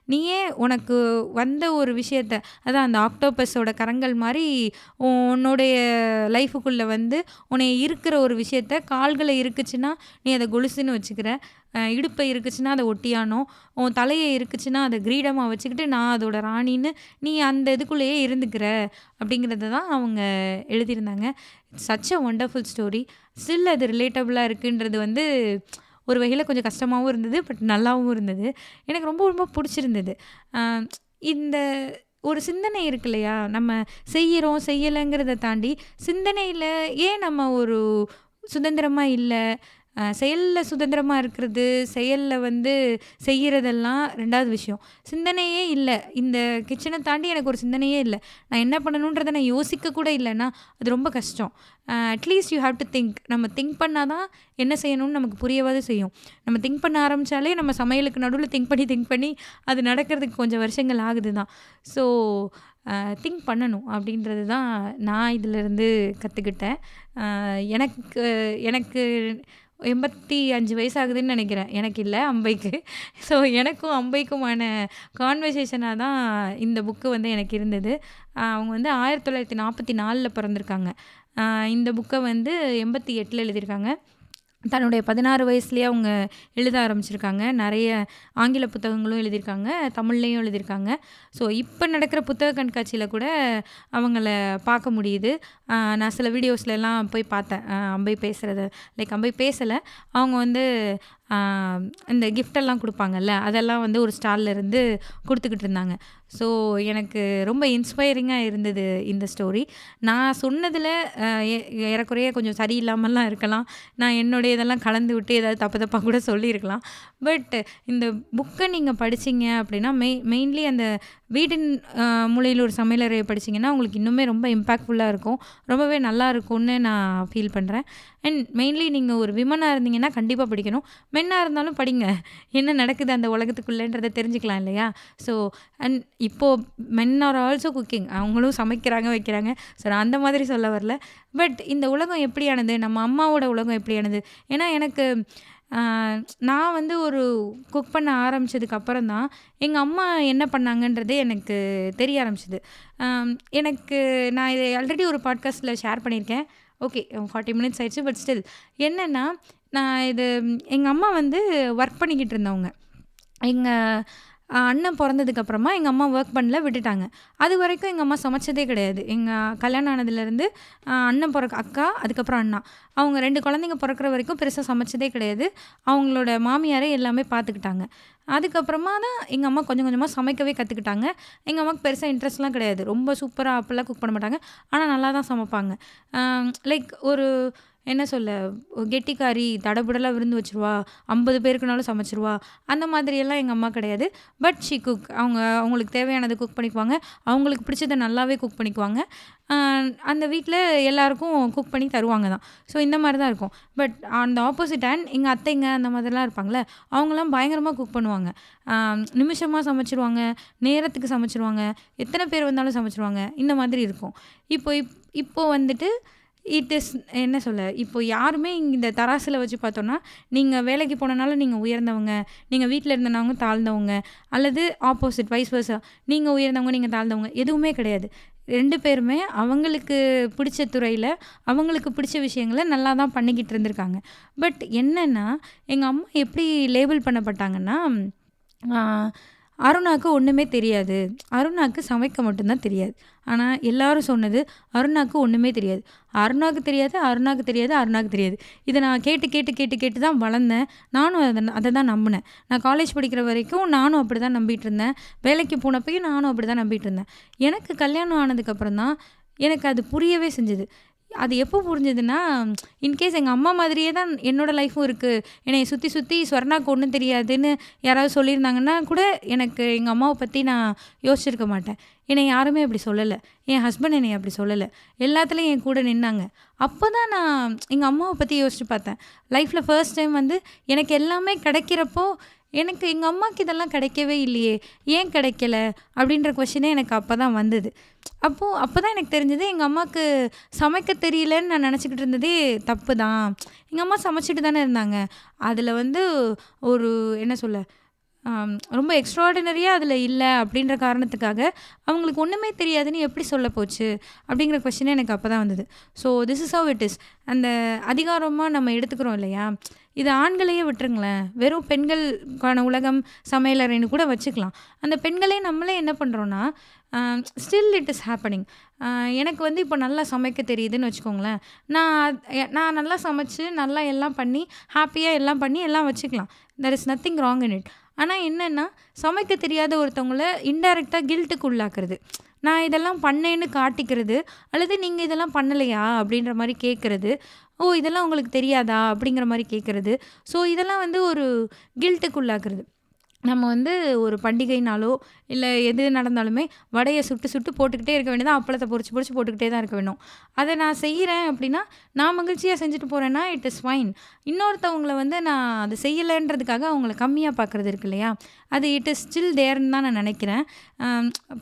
நீயே உனக்கு வந்த ஒரு விஷயத்த, அதான் அந்த ஆக்டோபஸோட கரங்கள் மாரி உன்னுடைய லைஃபுக்குள்ள வந்து உன்னைய இருக்கிற ஒரு விஷயத்த, கால்கள இருக்குச்சுன்னா நீ அத கொலுசுன்னு வச்சுக்கிற. இடுப்ப இருக்குச்சுன்னா அத ஒட்டியானம், உன் தலைய இருக்குச்சுன்னா அத கிரீடமா வச்சுக்கிட்டு, நான் அதோட ராணின்னு நீ அந்த இதுக்குள்ளேயே இருந்துக்கிற. அப்படிங்கிறத தான் அவங்க எழுதியிருந்தாங்க. Such a wonderful story. Still அது ரிலேட்டபிளா இருக்குன்றது வந்து ஒரு வகையில கொஞ்சம் கஷ்டமாவும் இருந்தது. பட் நல்லாவும் இருந்தது. எனக்கு ரொம்ப ரொம்ப புடிச்சிருந்தது. அ இந்த ஒரு சிந்தனை இருக்கு இல்லையா? நம்ம செய்யிறோம், செய்யலைங்கிறத தாண்டி, சிந்தனையில ஏன் நம்ம ஒரு சுதந்திரமா இல்ல? செயலில் சுதந்திரமாக இருக்கிறது, செயலில் வந்து செய்கிறதெல்லாம் 2வது விஷயம். சிந்தனையே இல்லை, இந்த கிச்சனை தாண்டி எனக்கு ஒரு சிந்தனையே இல்லை, நான் என்ன பண்ணணுன்றதை நான் யோசிக்க கூட இல்லைன்னா அது ரொம்ப கஷ்டம். At least you have to think. நம்ம திங்க் பண்ணால் தான் என்ன செய்யணும்னு நமக்கு புரியவாது செய்யும். நம்ம திங்க் பண்ண ஆரம்பித்தாலே நம்ம சமையலுக்கு நடுவில் திங்க் பண்ணி அது நடக்கிறதுக்கு கொஞ்சம் வருஷங்கள் ஆகுது தான். ஸோ திங்க் பண்ணணும் அப்படின்றது தான் நான் இதிலேருந்து கற்றுக்கிட்டேன். எனக்கு எனக்கு 85 வயசு ஆகுதுன்னு நினைக்கிறேன். எனக்கு இல்லை, அம்பைக்கு. ஸோ எனக்கும் அம்பைக்குமான கான்வர்சேஷனாக தான் இந்த புக்கு வந்து எனக்கு இருந்தது. அவங்க வந்து 1944 பிறந்திருக்காங்க. இந்த புக்கை வந்து 88 எழுதியிருக்காங்க. தன்னுடைய 16 வயசுலேயே அவங்க எழுத ஆரம்பிச்சிருக்காங்க. நிறைய ஆங்கில புத்தகங்களும் எழுதியிருக்காங்க, தமிழ்லேயும் எழுதியிருக்காங்க. ஸோ இப்போ நடக்கிற புத்தக கண்காட்சியில் கூட அவங்கள பார்க்க முடியுது. நான் சில வீடியோஸ்லலாம் போய் பார்த்தேன் அம்பை பேசுகிறத. அம்பை பேசலை, அவங்க வந்து இந்த கிஃப்டெல்லாம் கொடுப்பாங்கல்ல, அதெல்லாம் வந்து ஒரு ஸ்டாலில் இருந்து கொடுத்துக்கிட்டு இருந்தாங்க. ஸோ எனக்கு ரொம்ப இன்ஸ்பைரிங்காக இருந்தது இந்த ஸ்டோரி. நான் சொன்னதில் ஏறக்குறைய கொஞ்சம் சரியில்லாமலாம் இருக்கலாம். நான் என்னுடைய இதெல்லாம் கலந்து விட்டு ஏதாவது தப்பாக கூட சொல்லியிருக்கலாம். பட் இந்த புக்கை நீங்கள் படிச்சிங்க அப்படின்னா மெயின்லி அந்த வீட்டின் மூலையில் ஒரு சமையலறையை படிச்சிங்கன்னா உங்களுக்கு இன்னுமே ரொம்ப இம்பேக்ட்ஃபுல்லாக இருக்கும், ரொம்பவே நல்லா இருக்கும்னு நான் ஃபீல் பண்ணுறேன். அண்ட் மெயின்லி நீங்கள் ஒரு விமனாக இருந்தீங்கன்னா கண்டிப்பாக படிக்கணும். மென்னாக இருந்தாலும் படிங்க, என்ன நடக்குது அந்த உலகத்துக்குள்ளேன்றதை தெரிஞ்சுக்கலாம் இல்லையா? ஸோ அண்ட் இப்போது மென் ஆர் ஆல்சோ குக்கிங், அவங்களும் சமைக்கிறாங்க வைக்கிறாங்க. ஸோ நான் அந்த மாதிரி சொல்ல வரல. பட் இந்த உலகம் எப்படியானது, நம்ம அம்மாவோட உலகம் எப்படியானது, ஏன்னா எனக்கு நான் வந்து ஒரு குக் பண்ண ஆரம்பித்ததுக்கு அப்புறம் தான் எங்கள் அம்மா என்ன பண்ணாங்கன்றதே எனக்கு தெரிய ஆரம்பிச்சிது. எனக்கு நான் இதை ஆல்ரெடி ஒரு பாட்காஸ்ட்டில் ஷேர் பண்ணியிருக்கேன். ஓகே, 40 மினிட்ஸ் ஆயிடுச்சு. பட் ஸ்டில் என்னென்னா, நான் இது எங்கள் அம்மா வந்து ஒர்க் பண்ணிக்கிட்டு இருந்தவங்க. எங்கள் அண்ணன் பிறந்ததுக்கப்புறமா எங்கள் அம்மா ஒர்க் பண்ணல, விட்டுட்டாங்க. அது வரைக்கும் எங்கள் அம்மா சமைச்சதே கிடையாது. எங்கள் கல்யாணம் ஆனதுலேருந்து அண்ணன் அக்கா, அதுக்கப்புறம் அண்ணா, அவங்க 2 குழந்தைங்க பிறக்கிற வரைக்கும் பெருசாக சமைச்சதே கிடையாது. அவங்களோட மாமியாரே எல்லாமே பார்த்துக்கிட்டாங்க. அதுக்கப்புறமா தான் எங்கள் அம்மா கொஞ்சம் கொஞ்சமாக சமைக்கவே கற்றுக்கிட்டாங்க. எங்கள் அம்மாவுக்கு பெருசாக இன்ட்ரெஸ்ட்லாம் கிடையாது, ரொம்ப சூப்பராக அப்போல்லாம் குக் பண்ண மாட்டாங்க, ஆனால் நல்லா தான் சமைப்பாங்க. ஒரு என்ன சொல்ல, கெட்டிக்காரி தடபுடலாக விருந்து வச்சுருவா, 50 பேருக்குனாலும் சமைச்சிருவா, அந்த மாதிரியெல்லாம் எங்கள் அம்மா கிடையாது. But she cook. அவங்களுக்கு தேவையானதை குக் பண்ணிக்குவாங்க, அவங்களுக்கு பிடிச்சதை நல்லாவே குக் பண்ணிக்குவாங்க. அந்த வீட்டில் எல்லாருக்கும் குக் பண்ணி தருவாங்க தான். ஸோ இந்த மாதிரி தான் இருக்கும். பட் அந்த ஆப்போசிட் ஹேண்ட் எங்கள் அத்தைங்க அந்த மாதிரிலாம் இருப்பாங்களே, அவங்களாம் பயங்கரமாக குக் பண்ணுவாங்க. நிமிஷமாக சமைச்சிருவாங்க, நேரத்துக்கு சமைச்சிருவாங்க, எத்தனை பேர் வந்தாலும் சமைச்சிருவாங்க, இந்த மாதிரி இருக்கும். இப்போ வந்துட்டு இட் இஸ் என்ன சொல்ல, இப்போ யாருமே இந்த தராசில் வச்சு பார்த்தோன்னா, நீங்கள் வேலைக்கு போனனால நீங்கள் உயர்ந்தவங்க, நீங்கள் வீட்டில் இருந்தவங்க தாழ்ந்தவங்க, அல்லது ஆப்போசிட் வைஸ் வர்சா, நீங்கள் உயர்ந்தவங்க நீங்கள் தாழ்ந்தவங்க, எதுவுமே கிடையாது. 2 பேருமே அவங்களுக்கு பிடிச்ச துறையில் அவங்களுக்கு பிடிச்ச விஷயங்களை நல்லா தான் பண்ணிக்கிட்டு இருந்திருக்காங்க. பட் என்னென்னா, எங்கள் அம்மா எப்படி லேபிள் பண்ணப்பட்டாங்கன்னா, அருணாவுக்கு ஒன்றுமே தெரியாது, அருணாவுக்கு சமைக்க மட்டும்தான் தெரியாது. ஆனால் எல்லாரும் சொன்னது அருணாவுக்கு ஒன்றுமே தெரியாது, அருணாவுக்கு தெரியாது, அருணாவுக்கு தெரியாது, அருணாவுக்கு தெரியாது. இதை நான் கேட்டு தான் வளர்ந்தேன். நானும் அதை தான் நம்பினேன். நான் காலேஜ் படிக்கிற வரைக்கும் நானும் அப்படி தான் நம்பிட்டு இருந்தேன். வேலைக்கு போனப்பையும் நானும் அப்படி தான் நம்பிட்டு இருந்தேன். எனக்கு கல்யாணம் ஆனதுக்கப்புறம் தான் எனக்கு அது புரியவே செஞ்சுது. அது எப்போ புரிஞ்சதுன்னா, இன்கேஸ் எங்கள் அம்மா மாதிரியே தான் என்னோடய லைஃப்பும் இருக்குது, என்னை சுற்றி ஸ்வர்ணாவுக்கு ஒன்றும் தெரியாதுன்னு யாராவது சொல்லியிருந்தாங்கன்னா கூட எனக்கு எங்கள் அம்மாவை பற்றி நான் யோசிச்சிருக்க மாட்டேன். என்னை யாருமே அப்படி சொல்லலை, என் ஹஸ்பண்ட் என்னை அப்படி சொல்லலை, எல்லாத்துலேயும் என் கூட நின்னாங்க. அப்போ தான் நான் எங்கள் அம்மாவை பற்றி யோசித்து பார்த்தேன். லைஃப்பில் ஃபர்ஸ்ட் டைம் வந்து எனக்கு எல்லாமே கிடைக்கிறப்போ, எனக்கு எங்கள் அம்மாவுக்கு இதெல்லாம் கிடைக்கவே இல்லையே, ஏன் கிடைக்கல அப்படின்ற கொஷினே எனக்கு அப்போ தான் வந்தது. அப்போ தான் எனக்கு தெரிஞ்சது, எங்கள் அம்மாவுக்கு சமைக்க தெரியலன்னு நான் நினச்சிக்கிட்டு இருந்ததே தப்பு தான். எங்கள் அம்மா சமைச்சிட்டு தானே இருந்தாங்க, அதில் வந்து ஒரு என்ன சொல்ல, ரொம்ப எக்ஸ்ட்ராடினரியாக அதில் இல்லை அப்படின்ற காரணத்துக்காக அவங்களுக்கு ஒன்றுமே தெரியாதுன்னு எப்படி சொல்ல போச்சு அப்படிங்கிற கொஸ்டினே எனக்கு அப்போ தான் வந்தது. So this is how it is. அந்த அதிகாரமாக நம்ம எடுத்துக்கிறோம் இல்லையா, இது ஆண்களையே விட்டுருங்களேன், வெறும் பெண்களுக்கான உலகம் சமையலறைன்னு கூட வச்சுக்கலாம். அந்த பெண்களே நம்மளே என்ன பண்ணுறோன்னா, ஸ்டில் இட் இஸ் ஹேப்பனிங். எனக்கு வந்து இப்போ நல்லா சமைக்க தெரியுதுன்னு வச்சுக்கோங்களேன், நான் நல்லா சமைச்சு நல்லா எல்லாம் பண்ணி ஹாப்பியாக எல்லாம் பண்ணி எல்லாம் வச்சுக்கலாம். There is nothing wrong in it. ஆனால் என்னென்னா, சமைக்க தெரியாத ஒருத்தவங்கள இன்டைரக்டாக கில்ட்டுக்கு உள்ளாக்குறது. நான் இதெல்லாம் பண்ணேன்னு காட்டிக்கிறது, அல்லது நீங்க இதெல்லாம் பண்ணலையா? அப்படின்ற மாரி கேட்கறது. ஓ! இதெல்லாம் உங்களுக்கு தெரியாதா? அப்படிங்கிற மாரி கேட்கறது. ஸோ இதெல்லாம் வந்து ஒரு கில்ட்டுக்குள்ளாக்குறது. நம்ம வந்து ஒரு பண்டிகைனாலோ, இல்ல எது நடந்தாலுமே வடைய சுட்டு சுட்டு போட்டுக்கிட்டே இருக்க வேண்டியது தான். அப்பளத்த பொரிச்சு பொரிச்சு போட்டுக்கிட்டே தான் இருக்க வேணும். அத நான் செய்றேன் அப்படின்னா, நான் மகிழ்ச்சியா செஞ்சுட்டு போறேன்னா, இட் இஸ் ஃபைன். இன்னொருத்தவங்கள வந்து நான் அத செய்யலன்றதுக்காக அவங்கள கம்மியா பார்க்குறது இருக்கு இல்லையா? அது இட் இஸ் ஸ்டில் தேர்ன்னு தான் நான் நெனைக்கிறேன். அ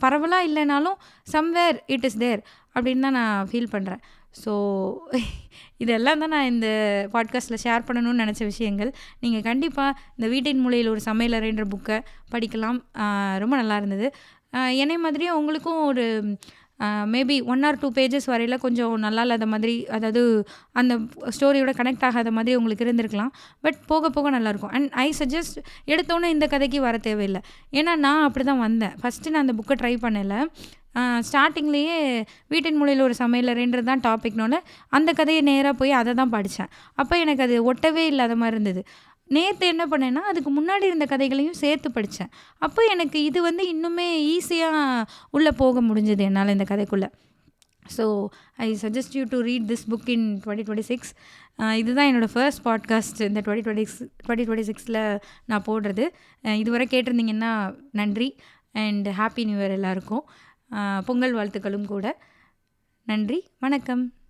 பரவலா இல்லனாலும் சம்வேர் இட் இஸ் தேர் அப்படின்னு தான் நான் ஃபீல் பண்றேன். ஸோ இதெல்லாம் தான் நான் இந்த பாட்காஸ்ட்டில ஷேர் பண்ணணும்னு நெனச்ச விஷயங்கள். நீங்க கண்டிப்பா இந்த வீட்டின் மூலையில் ஒரு சமையலறைன்ற புக்க படிக்கலாம். ரொம்ப நல்லா இருந்தது. என்னைய மாதிரியே உங்களுக்கும் ஒரு மேபி 1 ஆர் 2 பேஜஸ் வரையில கொஞ்சம் நல்லா இல்லாத மாதிரி, அதாவது அந்த ஸ்டோரியோட கனெக்ட் ஆகாத மாதிரி உங்களுக்கு இருந்திருக்கலாம். பட் போக போக நல்லாயிருக்கும். அண்ட் ஐ சஜெஸ்ட் எடுத்தோனே இந்த கதைக்கு வர தேவையில்ல. ஏன்னா நான் அப்படிதான் வந்தேன். ஃபர்ஸ்ட்டு நான் அந்த புக்க ட்ரை பண்ணல. ஸ்டார்ட்டிங்லேயே வீட்டின் மூலையில் ஒரு சமையலறைன்றது தான் டாபிக்னோல, அந்த கதைய நேரா போய் அத தான் படிச்சேன். அப்ப எனக்கு அது ஒட்டவே இல்லாத மாரி இருந்தது. நேத்து என்ன பண்ணேன்னா, அதுக்கு முன்னாடி இருந்த கதைகளையும் சேர்த்து படிச்சேன். அப்ப எனக்கு இது வந்து இன்னுமே ஈஸியா உள்ள போக முடிஞ்சது என்னால இந்த கதைக்குள்ள. So I suggest you to read this book in 2026. இதுதான் என்னோட ஃபர்ஸ்ட் பாட்காஸ்ட் இந்த 2026ல நான் போடுறது. இதுவரை கேட்டிருந்தீங்கன்னா நன்றி. அண்ட் ஹேப்பி நியூ இயர் எல்லாருக்கும். பொங்கல் வாழ்த்துக்களும் கூட. நன்றி. வணக்கம்.